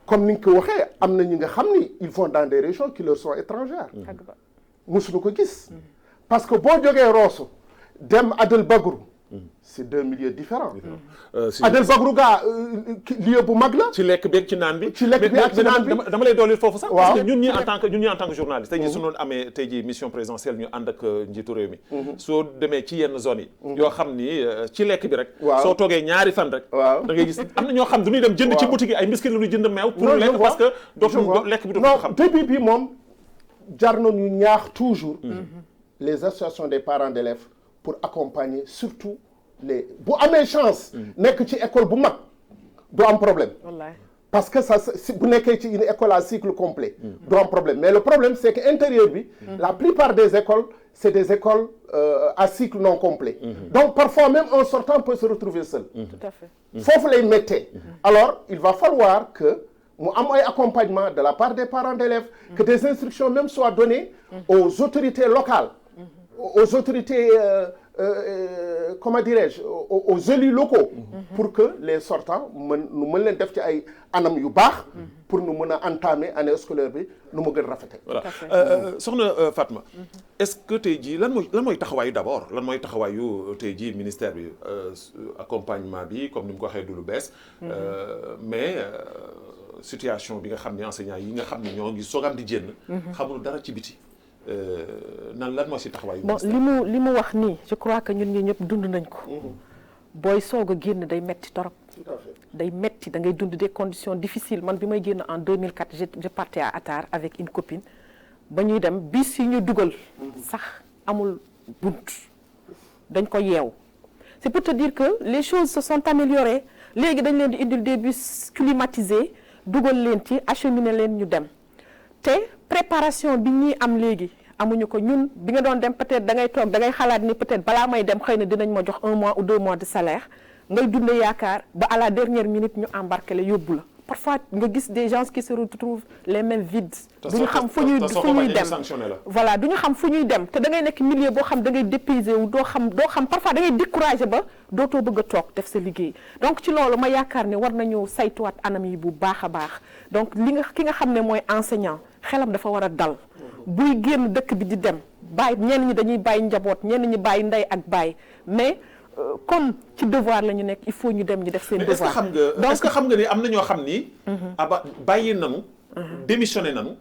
comme ni nga ko waxee am na ñi nga xam ni ils vont dans des régions qui leur sont étrangères musuñu ko gis parce que boo jógee Rosso dem Adel Bagourou c'est deux milieux différents. Adel Bagourou gaa lieu bu mag la.
ci lekk bi ak ci naan bi.
ci lekk bi ak ci naan bi
dama lay dolli foofu sax.
waaw
parce que ñun ñi en tant que journaliste. tey jii su ñu amee tey jii mission présidentielle ñu ànd ak njiitu réew mi. soo demee ci yenn zones yi. yoo xam ni ci lekk bi rek.
waaw
soo toogee ñaari fan rek.
waaw
da ngay gis am na ñoo xam du ñuy dem jënd ci boutique yi ay biscuit la ñuy jënd meew. pour lekk parce que dootuñu lekk bi dootuñu xam.
non début bi moom jar nañu ñaax toujours. les associations des parents d'élèves pour accompagner surtout. bu amee chance nekk ci école bu mag du am problème parce que ça bu nekkee ci une école à cycle complet du am problème mais le problème c'est que intérieur bi la plupart des écoles c'est des écoles à cycle non complet donc parfois même un sortant peut se retrouver seul
tout à fait
foofu lay méttee alors il va falloir que mu am ay accompagnement de la part des parents d'élèves que des instructions même soient données aux autorités locales aux autorités comment dirais-je aux élus locaux pour que les sortants nu mën leen def ci ay anam yu baax pour nu mën a entamer année scolaire bi nu mu gën rafete
voilà soxna Fatma est-ce que tey jii lan mooy taxawaayu d'abord lan mooy taxawaayu tey jii ministère bi accompagnement bi comme ni mu ko waxee du lu bees mais situation bi nga xam ne enseignants yi nga xam ne ñoo ngi soogam di jénn xamul dara ci biti nan lan moo si taxawaay
bon li mu wax nii je crois que ñun ñi ñëpp dund nañ ko booy soog a génn day metti torop day metti da ngay dund des conditions difficiles man bi may génn en 2004 je partais à Atar avec une copine ba ñuy dem bis yi ñu dugal sax amul bunt dañ ko yeew c'est pour te dire que les choses se sont améliorées léegi dañ leen di indil des bus climatisés dugal leen ci acheminer leen ñu dem te préparation bi ñuy am léegi amuñu ko ñun bi nga doon dem peut-être da ngay toog da ngay xalaat ni peut-être balaa may dem xëy na dinañ ma jox 1 mois ou 2 mois de salaire ngay dundee yaakaar ba à la dernière minute ñu embarqué la yóbbu la parfois nga gis des gens qui se retrouvent les mains vides duñu xam fu ñuy dem voilà duñu xam fu ñuy dem te da ngay nekk milieu boo xam da ngay dépaysé wu doo xam parfois da ngay découragé ba dootoo bëgg a toog def sa liggéey donc ci loolu ma yaakaar ne war nañu saytuwaat anam yi bu baax a baax donc ki nga xam ne mooy enseignant xelam dafa war a dal buy génn dëkk bi di dem bàyyi ñenn ñi dañuy bàyyi njaboot ñenn ñi bàyyi ndey ak bàyyi mais comme ci devoir la ñu nekk il faut ñu dem ñu def seen devoir
est-ce que xam nga ni am na ñoo xam ni bàyyi nanu démissionné nanu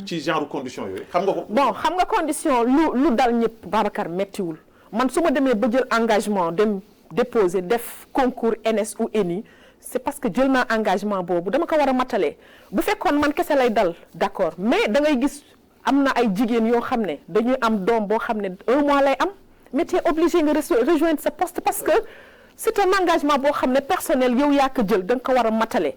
ci genre condition yooyu xam nga ko
bon xam nga condition lu dal ñëpp Babacar mettiwul man su ma demee ba jël engagement dem déposer def concours NS ou ENI c'est parce que jël naa engagement boobu dama ko war a matalee bu fekkoon man kese lay dal d'accord mais da ngay gis am na ay jigéen yoo xam ne dañuy am doom boo xam ne 1 mois lay am mais tu es obligé nga rejoindre ce poste parce que c'est un engagement boo xam ne personnel yow yaa ko jël da nga ko war a matale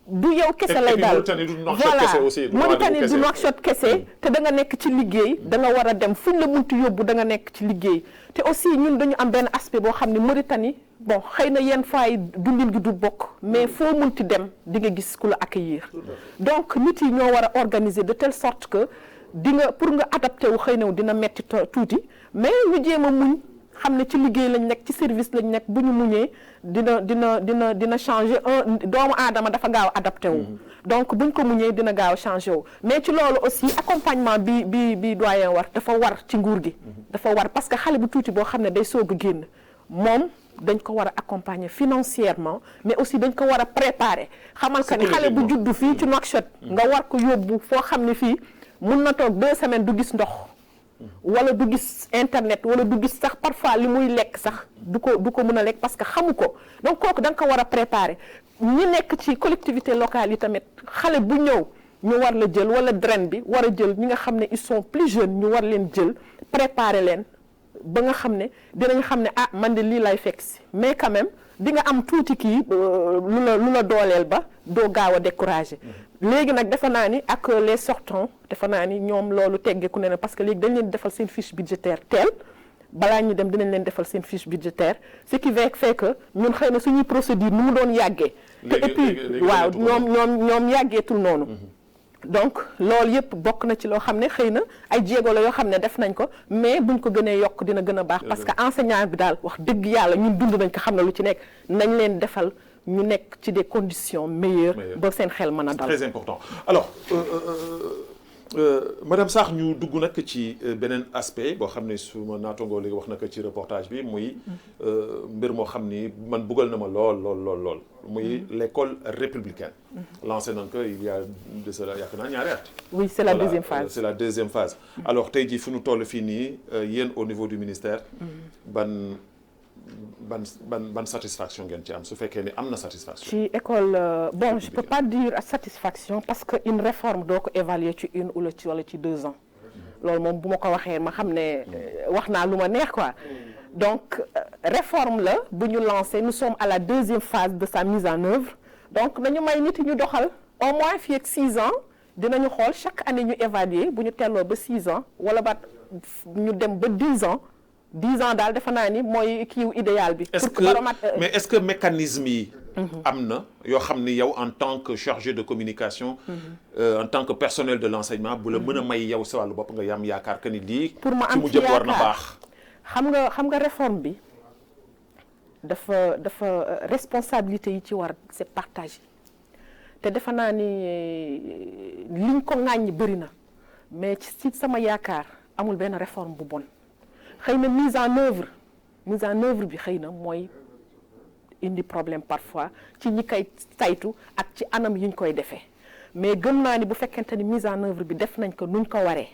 du yow kese lay daal voilà Mauritanie du Nouakchott kese te da nga nekk ci liggéey da nga war a dem fuñ la muntu yóbbu da nga nekk ci liggéey te aussi ñun dañu am benn aspect boo xam ne Mauritanie bon xëy na yenn fois yi dundin gi du bokk mais foo munti dem di nga gis ku la accueillir donc nit yi ñoo war a organiser de telle sorte que di nga pour nga adapté wu xëy na dina metti tuuti mais ñu jéem a muñ xam ne ci liggéey lañ nekk ci service lañ nekk bu ñu muñee dina changer doomu aadama dafa gaaw adapté wu donc buñ ko muñee dina gaaw changer wu mais ci loolu aussi accompagnement bi doyen war dafa war ci nguur gi dafa war parce que xale bu tuuti boo xam ne day soog a génn moom dañ ko war a accompagner financièrement mais aussi dañ ko war a préparer xamal que ni xale bu juddu fii ci Nouakchott nga war ko yóbbu foo xam ne fii mun na toog 2 semaines du gis ndox wala du gis internet wala du gis sax parfois li muy lekk sax du ko mën a lekk parce que xamu ko donc kooku da nga ko war a préparer ñi nekk ci collectivité locale yi tamit xale bu ñëw ñu war la jël wala DREN bi war a jël ñi nga xam ne ils sont plus jeunes ñu war leen jël préparer leen ba nga xam ne dinañ xam ne ah man de lii lay fekk si mais quand même di nga am tuuti kii lu la dooleel ba doo gaaw a découragé léegi nag defe naa ni ak les sortants defe naa ni ñoom loolu teggeeku ne na parce que léegi dañ leen defal seen fiche budgétaire teel balaa ñu dem dinañ leen defal seen fiche budgétaire ce qui fait que ñun xëy na suñuy procédure nu mu doon yàggee te et puis waaw ñoom yàggeetul noonu donc loolu yëpp bokk na ci loo xam ne xëy na ay jéego la yoo xam ne def nañ ko mais buñ ko gënee yokk dina gën a baax parce que enseignant bi daal wax dëgg yàlla ñun dund nañ ko xam ne lu ci nekk nañ leen defal ñu nekk ci des conditions meilleures ba seen xel mën a dal.
Très important alors madame Sarr ñu dugg nag ci beneen aspect boo xam ne su ma naatongoo léegi wax na ko ci reportage bi muy mbir moo xam ni man buggal na ma lool muy l'école républicaine. lancé nañ ko il y a de cela yaakaar naa ñaari at.
oui c'est la deuxième phase.
c'est la deuxième phase. alors tey jii fu ñu toll fii nii yéen au niveau du ministère. ban satisfaction ngeen ci am su fekkee ni am na satisfaction.
ci école bon je peux pas dire satisfaction parce que une réforme doo ko évaluer ci une wala ci 2 ans loolu moom bu ma ko waxee ma xam ne wax naa lu ma neex quoi donc réforme la bu ñu lancé nous sommes à la deuxième phase de sa mise en œuvre donc nañu may nit ñu doxal au moins fii ak 6 ans dinañu xool chaque année ñu évaluer bu ñu telloo ba 6 ans wala ba ñu dem ba 10 ans. 10 ans daal defe naa ni mooy kiiw idéal bi.
mais est-ce que mécanisme yi. am na yoo xam ni yow en tant que chargé de communication. en tant que personnel de l'enseignement bu la mën a may yow sa wàllu bopp nga yam yaakaar que ni lii.
pour ma am ci
jëm war na baax.
xam nga réforme bi dafa responsabilité yi ci war c'est partagé te defe naa ni liñ ko ŋàññi bëri na mais ci sama yaakaar amul benn réforme bu bon. xëy na mise en œuvre bi xëy na mooy indi problème parfois ci ñi koy saytu ak ci anam yi ñu koy defee mais gëm naa ni bu fekkente ni mise en œuvre bi def nañ ko nuñ ko waree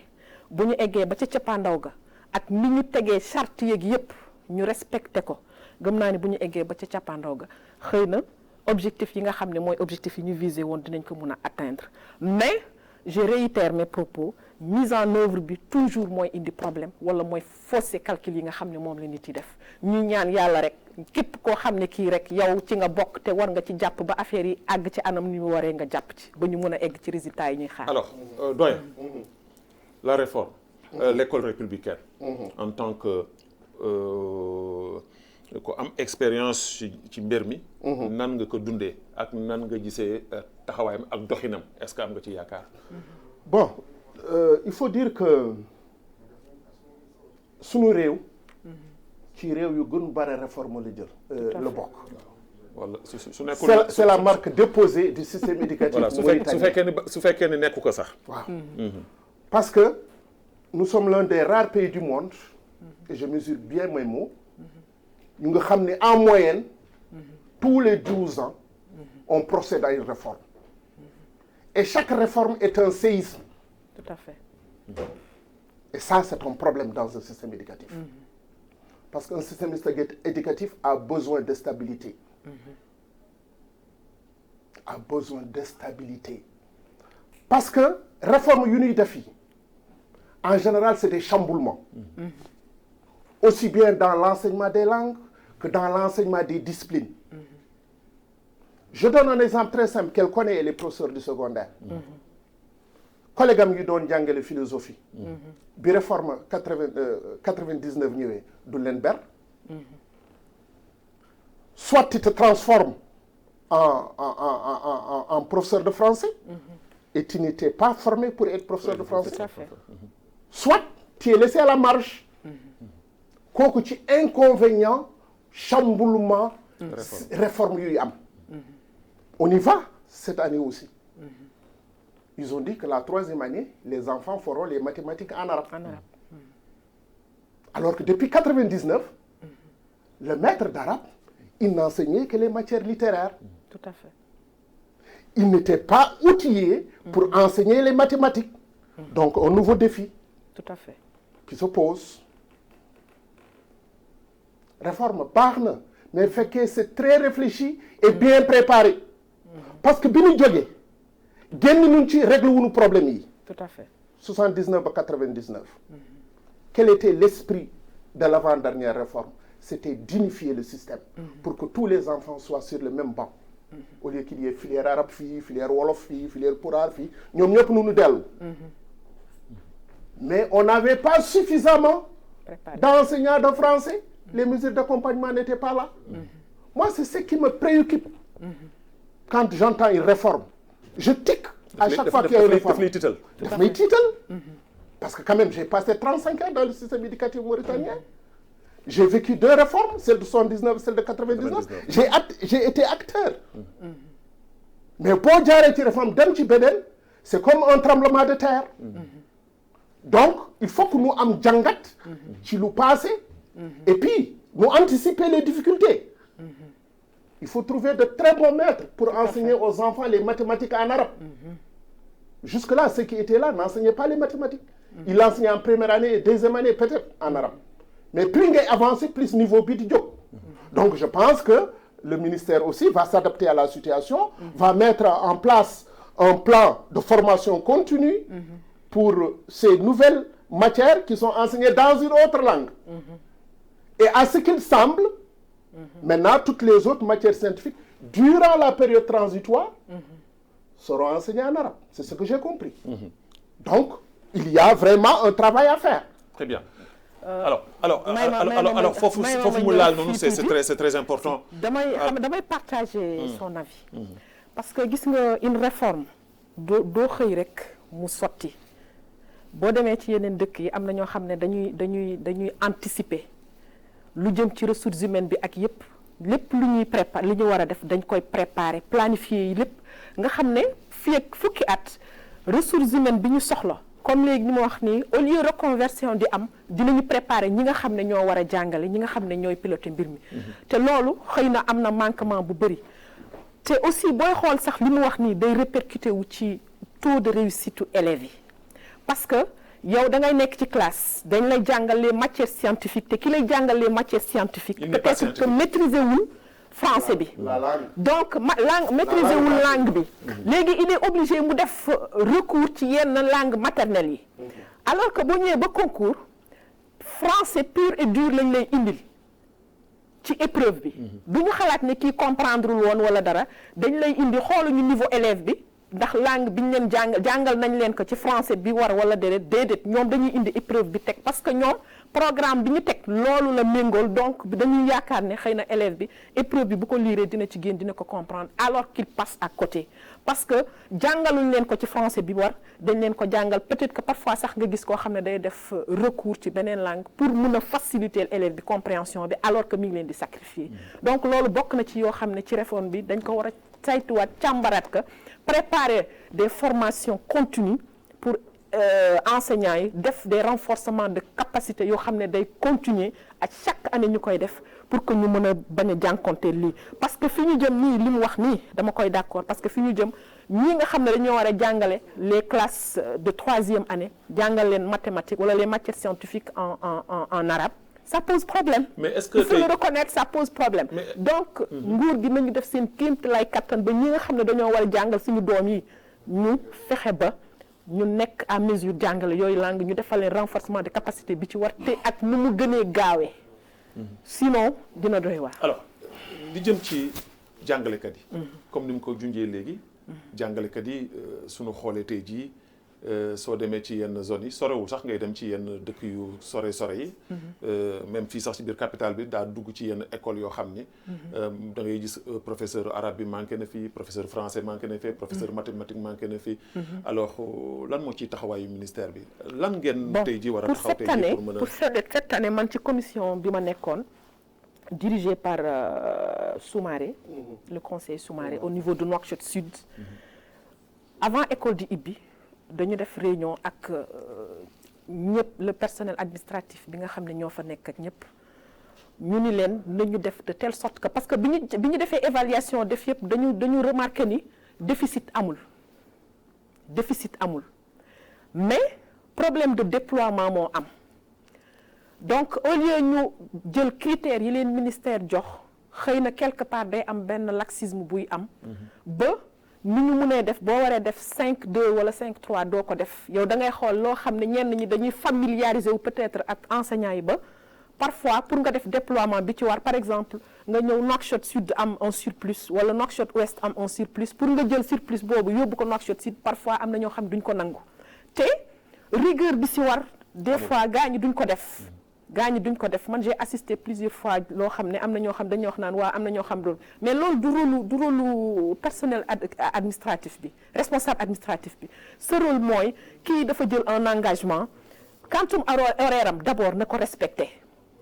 bu ñu eggee ba ca cappaandaw ga ak ni ñu tegee charte yeeg yépp ñu respecté ko gëm naa ni bu ñu eggee ba ca cappaandaw ga xëy na objectif yi nga xam ne mooy objectif yi ñu visé woon dinañ ko mun a atteindre mais je réitère mes propos mise en œuvre bi toujours mooy indi problème wala mooy fausser calcul yi nga xam ne moom la nit yi def ñu ñaan yàlla rek képp koo xam ne kii rek yow ci nga bokk te war nga ci jàpp ba affaire yi àgg ci anam ni mu waree nga jàpp ci ba ñu mën a egg ci résultats yi ñuy xaar.
alors doyen la réforme l'école républicaine en tant que ko am expérience ci mbir mi nan nga ko dundee ak nan nga gisee taxawaayam ak doxinam est-ce que am nga ci yaakaar.
bon il faut dire que sunu réew ci réew yu gën bare réforme la jël la bokk.
wala su nekkul
c'est la marque déposée du système éducatif mauritanien.
su fekkee ni nekku ko sax.
waaw parce que nous sommes l'un des rares pays du monde et je mesure bien mes mots ñu nga xam ne en moyenne tous les 12 ans on procède à une réforme et chaque réforme est un séisme.
Tout à fait.
Et ça, c'est un problème dans un système éducatif. Parce qu'un système éducatif a besoin de stabilité. A besoin de stabilité. Parce que réforme yu ñuy def yi en général, c'est des chamboulements. Aussi bien dans l'enseignement des langues que dans l'enseignement des disciplines. Je donne un exemple très simple qu'elle connaît, elle est professeure du secondaire. collègue am yi doon jàngale philosophie bi réforme 99 ñëwee du leen ber soit tu te transformes en professeur de français et tu n'étais pas formé pour être professeur de français.
Tout à fait.
Soit tu es laissé à la marge kooku ci inconvénient chamboulement réforme yuy am on y va cette année aussi. Ils ont dit que la 3e année, les enfants feront les mathématiques en arabe. Alors que depuis 99, le maître d'arabe, il n'enseignait que les matières littéraires.
Tout à fait.
Il n'était pas outillé pour enseigner les mathématiques. Donc, un nouveau défi.
Tout à fait.
Qui se pose. Réforme, baax na, mais fekkee c'est très réfléchi et bien préparé. Parce que bi ñu jógee génn ñun ci régler wuñu problème yi.
tout à fait.
79 ba 99. Quel était l'esprit de l'avant-dernière réforme? C'était d'unifier le système pour que tous les enfants soient sur le même banc. Au lieu qu'il y ait filière arabe fii, filière wolof fii, filière pulaar fii, ñoom ñëpp nu ñu dellu. Mais on n'avait pas suffisamment d'enseignants de français. Les mesures d'accompagnement n'étaient pas là. Moi, c'est ce qui me préoccupe. Quand j'entends une réforme, je tique à chaque fois qu'il y a une réforme. Daf may tiital. Parce que quand même, j'ai passé 35 ans dans le système éducatif mauritanien. J'ai vécu 2 réformes, celle de 79, celle de 99. J'ai été acteur. Mais boo jaaree ci réforme dem ci beneen, c'est comme un tremblement de terre. Donc, il faut que nous am jàngat ci lu passé et puis nous anticiper les difficultés. Il faut trouver de très bons maîtres pour enseigner aux enfants les mathématiques en arabe. Jusque-là, ceux qui étaient là n'enseignaient pas les mathématiques. Ils l'enseignaient en première année et deuxième année peut-être en arabe. Mais plus ngay avancer, plus niveau bi di jóg. Donc je pense que le ministère aussi va s'adapter à la situation, va mettre en place un plan de formation continue pour ces nouvelles matières qui sont enseignées dans une autre langue. Et à ce qu'il semble, maintenant, toutes les autres matières scientifiques, durant la période transitoire, seront enseignées en arabe. C'est ce que j'ai compris. Donc, il y a vraiment un travail à faire.
Très bien. Alors, foofu mu laal noonu c'est très important.
damay partager son avis. Parce que gis nga une réforme doo xëy rek mu sotti. Boo demee ci yeneen dëkk yi am na ñoo xam ne dañuy anticiper lu jëm ci ressources humaines bi ak lépp lu ñuy préparer li ñu war a def dañ koy préparer planifier yi lépp nga xam ne fii ak fukki at ressources humaines bi ñu soxla comme léegi ni ma wax nii au lieu reconversion di am dinañu préparer ñi nga xam ne ñoo war a jàngale ñi nga xam ne ñooy piloter mbir mi. te loolu xëy na am na manquement bu bëri. te aussi booy xool sax li mu wax nii day répercuté wu ci taux de réussite u élèves yi parce que yow da ngay nekk ci classe dañ lay jàngal les matières scientifiques te ki lay jàngal les matières scientifiques peut-être que maîtriser wul français bi donc langue maîtriser wul langue bi léegi il est obligé mu def recours ci yenn langue maternelle yi alors que boo ñëwee ba concours français pur et dur lañ lay indil ci épreuve bi du ñu xalaat ne kii comprendre woon wala dara dañ lay indi xooluñu niveau élève bi ndax langue bi ñu leen jàngal nañ leen ko ci français bi war wala déedéet ñoom dañuy indi épreuve bi teg parce que ñoom programme bi ñu teg loolu la méngool donc dañuy yaakaar ne xëy na élève bi épreuve bi bu ko liiree dina ci génn dina ko comprendre alors qu'il passe à côté parce que jàngaluñ leen ko ci français bi war dañ leen ko jàngal peut-être que parfois sax nga gis koo xam ne day def recours ci beneen langue pour mun a faciliter élève bi compréhension bi alors que mi ngi leen di sacrifier donc loolu bokk na ci yoo xam ne ci réforme bi dañ ko war a saytuwaat càmbaraat ka préparer des formations continues pour enseignants yi def des renforcements de capacité yoo xam ne day continuer à chaque année ñu koy def pour que ñu mën a bañ a jànkonteel lii parce que fi ñu jëm nii li mu wax nii dama koy d'accord parce que fi ñu jëm ñii nga xam ne dañoo war a jàngale les classes de 3e année jàngal leen mathématiques wala les matières scientifiques en arabe ça pose problème.
Mais est-ce que
il faut le reconnaître ça pose problème. Donc nguur gi nañu def seen kéemt lay kattan ba ñi nga xam ne dañoo war a jàngal suñu doom yi ñu fexe ba ñu nekk à mesure jàngale yooyu langue ñu defal leen renforcement de capacité bi ci war te ak nu mu gënee gaawee. Sinon dina doy waar.
Alors li jëm ci jàngalekat yi. comme ni mu ko junjee léegi. jàngalekat yi suñu xoolee tey jii. soo demee ci yenn zones yi sorewul sax ngay dem ci yenn dëkk yu sore yi même fii sax ci biir capitale bi daa dugg ci yenn école yoo xam ni da ngay gis professeur arabe bi manqué na fii professeur français manqué na fii professeur mathématique manqué na fii alors lan moo ciy taxawaayu ministère bi lan ngeen tey ji war a taxaw tey ji pour mën a
pour cette année man ci commission bi ma nekkoon dirigée par Soumaré le conseil Soumaré au niveau de Nouakchott Sud avant école di ibbi dañu def réunion ak ñëpp le personnel administratif bi nga xam ne ñoo fa nekk ak ñëpp ñu ni leen nañu def de telle sorte que parce que bi ñu defee évaluation def yëpp dañu remarqué ni déficit amul mais problème de déploiement moo am donc au lieu ñu jël critères yi leen ministère jox xëy na quelque part day am benn laxisme buy am ba ni ñu mënee def boo waree def 5-2 wala 5-3 doo ko def yow da ngay xool loo xam ne ñenn ñi dañuy familiariser wu peut-être ak enseignants yi ba parfois pour nga def déploiement bi ci war par exemple nga ñëw Nouakchott Sud am un surplus wala Nouakchott Ouest am un surplus pour nga jël surplus boobu yóbbu ko Nouakchott Sud parfois am na ñoo xam duñ ko nangu te rigueur bi si war des fois gaa ñi duñ ko def man j'ai assisté plusieurs fois loo xam ne am na ñoo xam dañuy wax naan waa am na ñoo xam doon mais loolu du rôle personnel administratif bi responsable administratif bi ce rôle mooy kii dafa jël un engagement quantum horaire am d'abord na ko respecté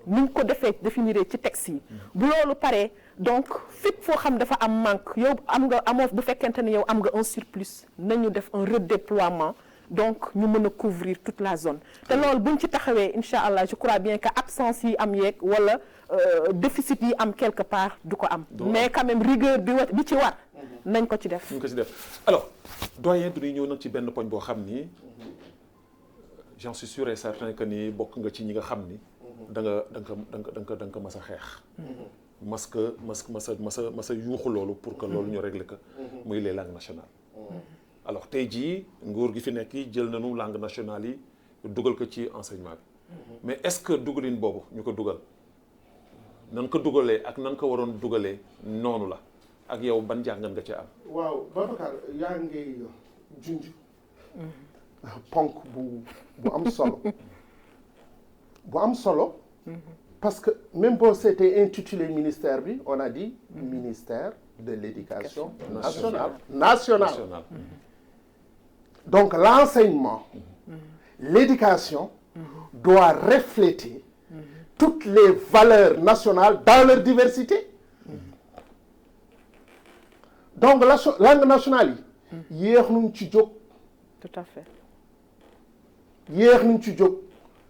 ni ñu ko defee définir ci texte yi bu loolu paree donc fépp foo xam dafa am manque yow amoo bu fekkente ne yow am nga un surplus nañu def un redéploiement donc ñu mën a couvrir toute la zone te loolu buñ ci taxawee incha allah je crois bien que absence yi am yeeg wala déficit yi am quelque part du ko am mais quand même rigueur bi ci war nañ ko ci def
alors doyen du ñuy ñëw nag ci benn poñ boo xam ni j'en suis sûr et certain que ni bokk nga ci ñi nga xam ni da nga ko mas a xeex mas a yuuxu loolu pour que loolu ñu régler ko muy les langues nationales alors tey jii nguur gi fi nekk jël nañu langue nationale yi dugal ko ci enseignement bi mais est-ce que dugalin boobu ñu ko dugal nan ko dugalee ak nan ko waroon dugalee noonu la ak yow ban jàngat nga ci am.
waaw Babacar yaa ngi junj ponk bu am solo parce que même boo seetee intitulé ministère bi on a dit ministère de l'éducation nationale. Donc l'enseignement, l'éducation doit refléter toutes les valeurs nationales dans leur diversité. Donc la langue nationale yi yéex nañ ci jóg.
Tout à fait.
Yéex nañ ci jóg.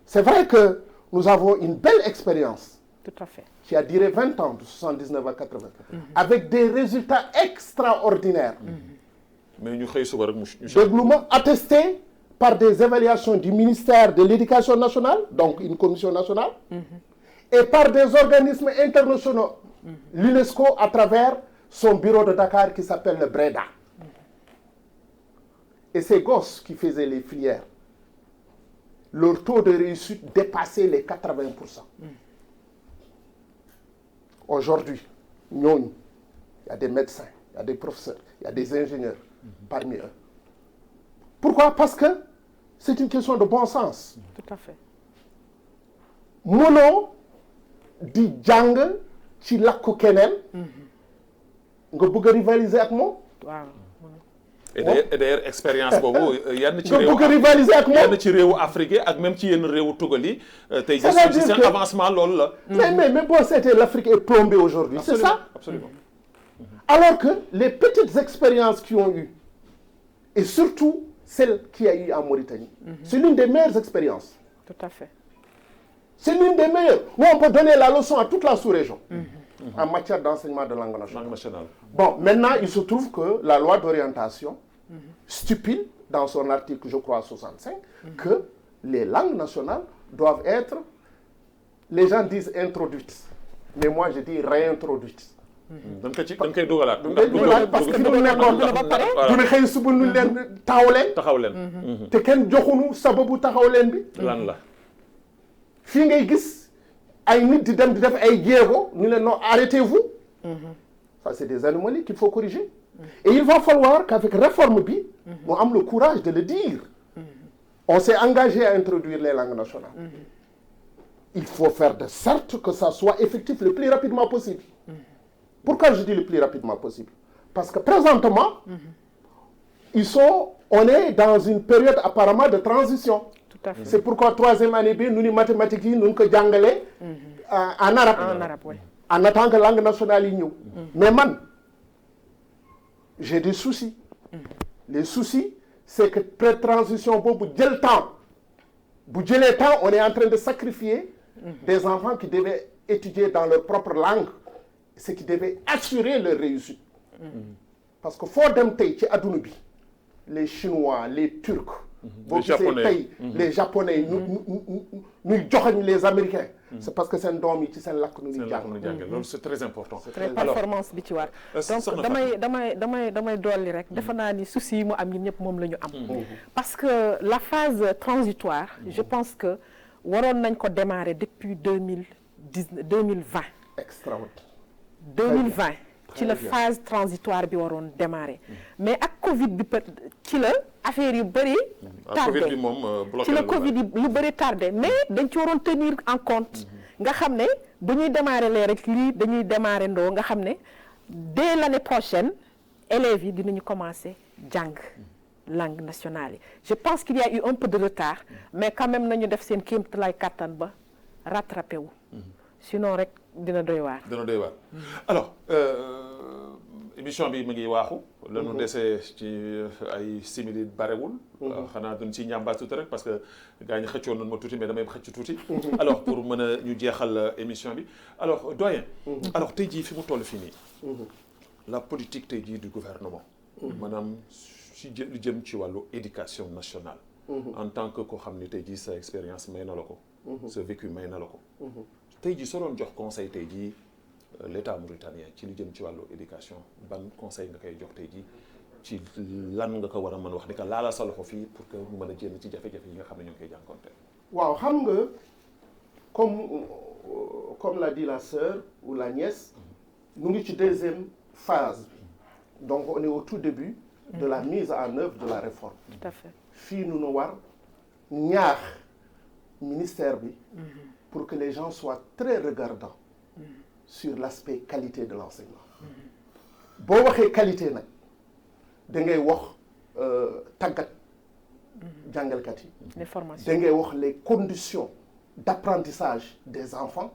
C'est vrai que nous avons une belle expérience.
Tout à fait.
Qui a duré 20 ans, de 79 à 80, avec des résultats extraordinaires.
Mais ñu xëy suba rek ñu
attesté par des évaluations du ministère de l'Éducation nationale, donc une commission nationale, et par des organismes internationaux, l'UNESCO à travers son bureau de Dakar qui s'appelle le BREDA. Et ces gosses qui faisaient les filières, leur taux de réussite dépassait les 80%. Aujourd'hui, il y a des médecins, il y a des professeurs, il y a des ingénieurs parmi eux. Pourquoi? Parce que c'est une question de bon sens.
Tout à fait.
Mënoo di jàng ci làkku keneen nga bëgg a rivaliser ak moom.
Waaw.
et d'ailleurs expérience boobu yenn ci
nga bëgg a rivaliser ak moom
yenn ci réewu Afrique ak même ci yenn réewu tugal yi tey jii ci seen avancement loolu la.
mais boo seetee l'Afrique est plombée aujourd'hui. C'est ça?
Absolument.
Alors que les petites expériences qui ont eu, et surtout celle qui a eu en Mauritanie, c'est l'une des meilleures expériences.
Tout à fait.
C'est l'une des meilleures. Où on peut donner la leçon à toute la sous-région en matière d'enseignement de langue nationale. Bon, maintenant, il se trouve que la loi d'orientation stipule, dans son article, je crois, 65, que les langues nationales doivent être, les gens disent introduites, mais moi je dis réintroduites.
dañ koy dugalaat.
parce que du nekkoon du ne xëy suba nu leen taxaw leen. te kenn joxunu sababu taxaw leen bi.
lan la.
fii ngay gis ay nit di dem di def ay jéego ñu leen non arrêtez-vous. Ça c'est des anomalies qu'il faut corriger. Et il va falloir qu'avec réforme bi mu am le courage de le dire. On s'est engagé à introduire les langues nationales. Il faut faire de sorte que ça soit effectif le plus rapidement possible. Pourquoi je dis le plus rapidement possible? Parce que présentement, on est dans une période apparemment de transition.
Tout à fait.
C'est pourquoi troisième année bi nous ni mathématiques yi nous ko jàngale en arabe.
Oui.
En attendant que langue nationale yi ñëw. Mais man, j'ai des soucis. Les soucis, c'est que pré-transition boobu jël temps. Bu jëlee temps, on est en train de sacrifier des enfants qui devaient étudier dans leur propre langue. Ce qui devait assurer leur réussite. Parce que foo dem tey ci adduna bi les Chinois les Turcs. boo gisee tey les Japonais ñuy joxoñ les Américains c'est parce que seen doom yi ci seen làkk nu ñuy jàng.
loolu c'est très important.
très performance bi ci war. donc damay dolli rek. defe naa ni souci yi mu am ñun ñëpp moom la ñu am. parce que la phase transitoire. je pense que waroon nañ ko démarrer depuis 2020.
extraordinaire.
2020 ci la phase transitoire bi waroon démarrer mais ak Covid bi ci la affaire yu bëri. tardé
Covid bi moom bloqué
ci la Covid yi lu bëri tardé mais dañ ci waroon tenir en compte. nga xam ne bu ñuy démarrer lee rek lii dañuy démarrer ndoo nga xam ne dès l'année prochaine élèves yi dinañu commencer jàng langue nationale yi. je pense qu'il y a eu un peu de retard mais quand même nañu def seen kéemtalaay kàttan ba rattrapé wu. sinon rek dina doy waar.
alors émission bi mu ngi waaxu. la ñu dese ci ay simili barewul. xanaa duñ ci ñàmbaat tuuti rek parce que gars ñi xëccoon nañu ma tuuti mais damay xëcc tuuti. alors pour mën a ñu jeexal émission bi alors doyen. alors tey jii fi mu toll fii nii. la politique tey jii du gouvernement. maanaam si lu jëm ci wàllu éducation nationale. en tant que koo xam ni tey jii sa expérience may na la ko. sa vécu may na la ko. tey jii soo doon jox conseil tey jii l'état mauritanien ci lu jëm ci wàllu éducation ban conseil nga koy jox tey jii ci lan nga ko war a mën wax ni que laala sa loxo fii pour que mu mën a génn ci jafe-jafe yi nga xam ne ñu ngi koy jànkoonte.
waaw xam nga comme l'a dit la sœur ou la nièce ñu ngi ci deuxième phase bi donc on est au tout début de la mise en œuvre de la réforme.
tout à fait
fii nu war ñaax ministère bi. pour que les gens soient très regardants sur l'aspect qualité de l'enseignement. boo waxee qualité nag da ngay wax tàggat jàngalkat yi.
les formations
da ngay wax les conditions d'apprentissage des enfants.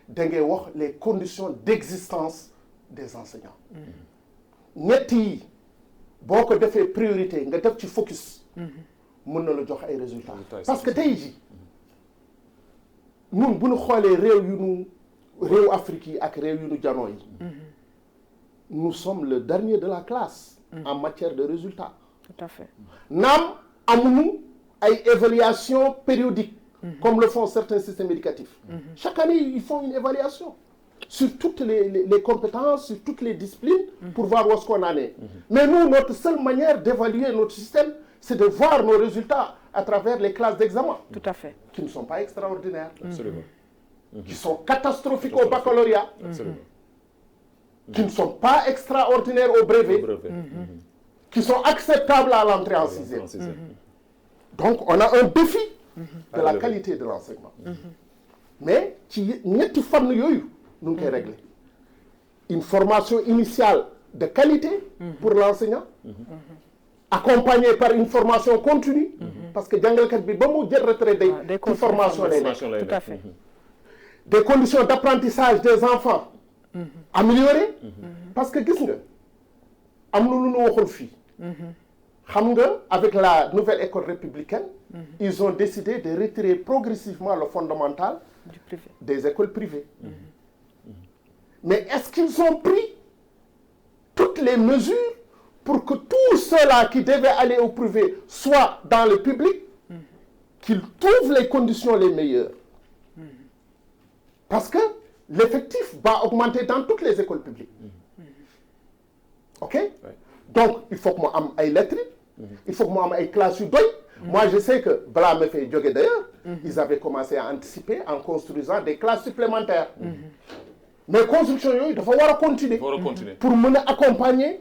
da ngay wax les conditions d'existence des enseignants. ñett yi boo ko defee priorité nga def ci focus. mën na la jox ay résultats. parce que tey jii. ñun bu ñu xoolee réew Afrique yi ak réew yu ñu janoo yi. nous sommes le dernier de la classe. en matière de résultats.
tout à fait
naam amuñu ay évaluation périodique. comme le font certains systèmes éducatifs. chaque année ils font une évaluation. sur toutes les compétences sur toutes les disciplines. pour voir où est-ce qu'on en est. mais nous notre seule manière d'évaluer notre système c'est de voir nos résultats à travers les classes d'examen.
tout à fait
qui ne sont pas extraordinaires.
Absolument.
Qui sont catastrophiques au baccalauréat.
Absolument.
Qui ne sont pas extraordinaires au brevet. Qui sont acceptables à l'entrée en sixième. Donc on a un défi de la qualité de l'enseignement. mais ci ñetti fànn yooyu nu ngi koy régler une formation initiale de qualité pour l'enseignant. accompagné par une formation continue. parce que jàngalkat bi ba mu jël retraite day ci formation lay nekk.
tout à fait
des conditions d'apprentissage des enfants. améliorées. parce que gis nga am na lu ñu waxul fii. xam nga avec la nouvelle école républicaine. ils ont décidé de retirer progressivement le fondamental.
du privé
des écoles privées. mais est-ce qu'ils ont pris toutes les mesures pour que tous ceux-là qui devaient aller au privé soient dans le public, qu'ils trouvent les conditions les meilleures. Parce que l'effectif va augmenter dans toutes les écoles publiques. OK? Donc, il faut que moi am ay lettres, il faut que moi am ay classes yu doy. Moi, je sais que balaa ma fay jóge d'ailleurs, ils avaient commencé à anticiper en construisant des classes supplémentaires. mais construction yooyu dafa war a continuer. pour mën a accompagner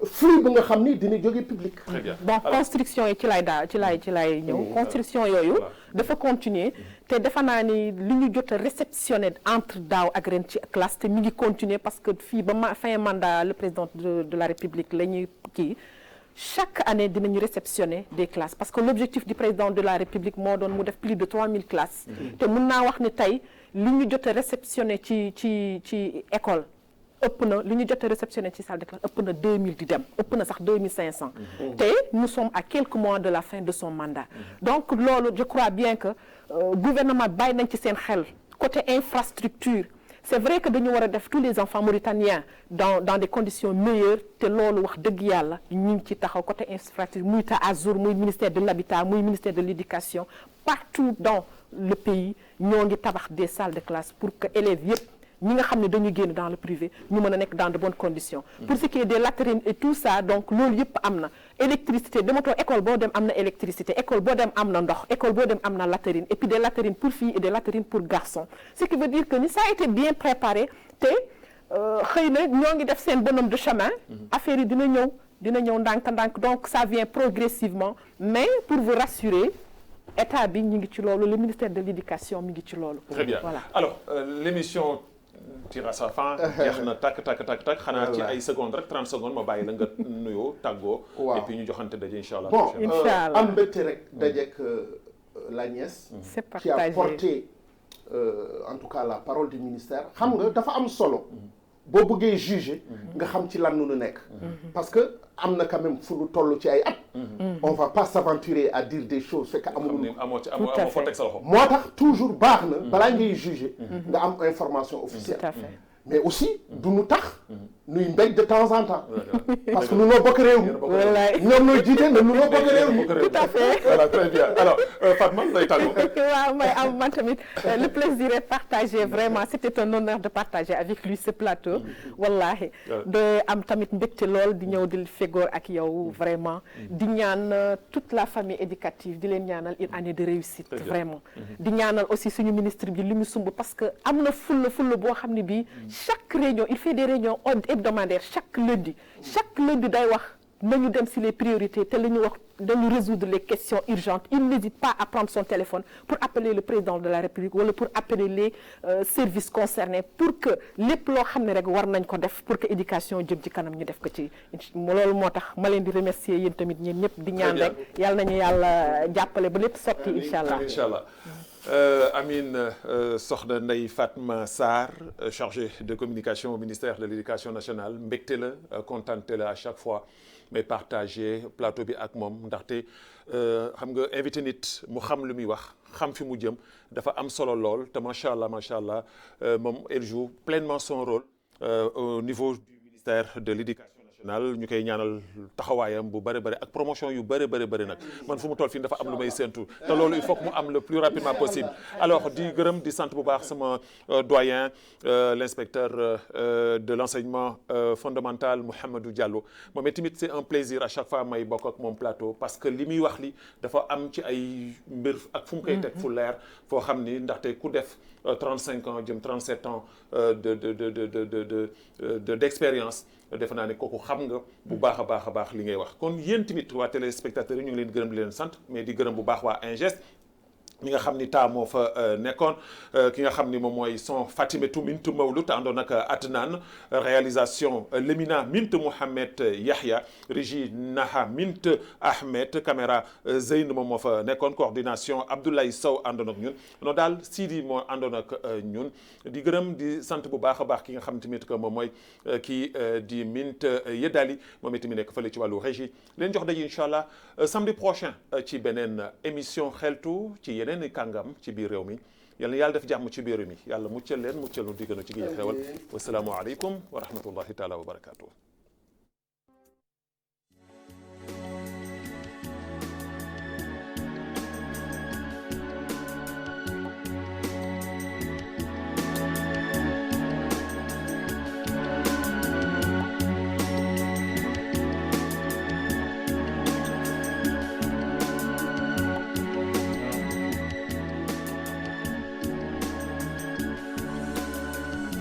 flux bi nga xam ni dina jóge public.
Très bien.
bon construction yi ci lay ñëw construction yooyu dafa continuer te defe naa ni li ñu jot a réceptionné entre daaw ak ren ci classe te mi ngi continuer parce que fii ba fin mandat le président de la République la ñuy kii chaque année dinañu réceptionner des classes parce que l'objectif du président de la République moo doon mu def plus de 3000 classes. te mun naa wax ni tey li ñu jot a réceptionné ci école ëpp na li ñu jot a réceptionné ci salle de classe ëpp na 2000 di dem ëpp na sax 2500. te nous sommes à quelques mois de la fin de son mandat. donc loolu je crois bien que gouvernement bàyyi nañ ci seen xel côté infrastructure c'est vrai que dañu war a def tous les enfants mauritaniens dans des conditions meilleures te loolu wax dëgg yàlla ñu ngi ci taxaw côté infrastructure muy Azur muy ministère de l'habitat muy ministère de l'éducation partout dans le pays ñoo ngi tabax des salles de classe pour que élèves yëpp ñi nga xam ne dañu génn dans le privé ñu mën a nekk dans de bonnes conditions. Pour ce qui est des latrines et tout ça donc loolu yëpp am na électricité dematoo école boo dem am na électricité école boo dem am na ndox école boo dem am na latrine et puis des latrines pour filles et des latrines pour garçons ce qui veut dire que ni ça a été bien préparé te xëy na ñoo ngi def seen bonhomme de chemin affaire yi dina ñëw ndànk-ndànk donc ça vient progressivement mais pour vous rassurer état bi ñu ngi ci loolu le ministère de l'éducation mi ngi ci loolu.
Très bien
voilà
alors l'émission tire à sa fin. jeex na takk xanaa ci ay secondes rek 30 secondes ma bàyyi la nga nuyoo tàggoo.
waaw
et puis ñu joxante daje incha allah.
bon
Inch'Allah.
am mbégte rek dajeek la nièce.
c'est
qui a
partagé.
porté en tout cas la parole du ministère xam nga dafa am solo boo bëggee juger nga xam ci lan nu nekk parce que am na quand même fu lu toll ci ay at on va pas s'aventurer à dire des choses fekk amul
amoo foo teg sa loxo.
moo tax toujours baax na balaa ngay juger nga am information officielle
tout à fait.
mais aussi du nu tax nuy mbéj de temps en temps parce que nu noo bokk réew mi
wallaay
ñoom noo jiite mais nu noo bokk réew mi
tout à fait.
voilà très bien alors Fatma lay tàggoo.
waaw may am man tamit le plaisir est partagé vraiment c'était un honneur de partager avec lui ce plateau wallahi de am tamit mbégte lool di ñëw di fegoor ak yow vraiment di ñaan toute la famille éducative di leen ñaanal une année de réussite vraiment di ñaanal aussi suñu ministre bi li mu sumb parce que am na fulla boo xam ne bii chaque réunion il fait des réunions hebdomadaires chaque lundi day wax nañu dem si les priorités te la ñu wax dañu résoudre les questions urgentes il n'hésite pas à prendre son téléphone pour appeler le président de la République wala pour appeler les services concernés pour que lépp loo xam ne rek war nañ ko def pour que éducation jëm ci kanam ñu def ko ci loolu moo tax ma leen di remercier yéen tamit ñeen ñëpp di ñaan rek yàlla nañu yàlla jàppale ba lépp sotti incha allah.
Amine soxna Ndeye Fatma Sarr chargée de communication au ministère de l'éducation nationale mbégte la kontante la à chaque fois mais partager plateau bi ak moom ndaxte xam nga invité nit mu xam lu muy wax xam fi mu jëm dafa am solo lool te macha allah moom elle joue pleinement son rôle au niveau du ministère de l'éducation nationale ñu koy ñaanal taxawaayam bu bëri ak promotion yu bëri nag man fu mu toll fii dafa am lu may séntu te loolu il faut que mu am le plus rapidement possible alors di gërëm di sant bu baax sama doyen l'inspecteur de l'enseignement fondamental Mouhamadou Diallo moom itamit c'est un plaisir à chaque fois may bokk ak moom plateau parce que li muy wax li dafa am ci ay mbir ak fu mu koy teg fu leer foo xam ni ndaxte ku def 35 ans jëm 37 ans d'expérience defe naa ne kooku xam nga bu baax a baax li ngay wax kon yéen tamit waa téléspectateurs yi ñu ngi leen di gërëm di leen sant mais di gërëm bu baax waa Ingest mi nga xam ni taa moo fa nekkoon ki nga xam ni moom mooy son Fatimetou Mint Mawlut àndoon ak Adnan réalisation Lemina Mint Mohamed Yahya régie Naha Mint Ahmed caméra Zeyn moom moo fa nekkoon coordination Abdoulaye Sow àndoon ak ñun noonu daal Sidi moo àndoon ak ñun di gërëm di sant bu baax a baax ki nga xam tamit que moom mooy kii di Mint Yedali moom itamit nekk fële ci wàllu régie leen jox daje incha allah samedi prochain ci beneen émission xeltu ci yeneen i kàngam ci biir réew mi yal na yàlla def jàmm ci biir réew mi yàlla muccal leen muccal nu diggante ci gi xewal wasalaamu aleykum wa rahmatullahi taala wa barakatuh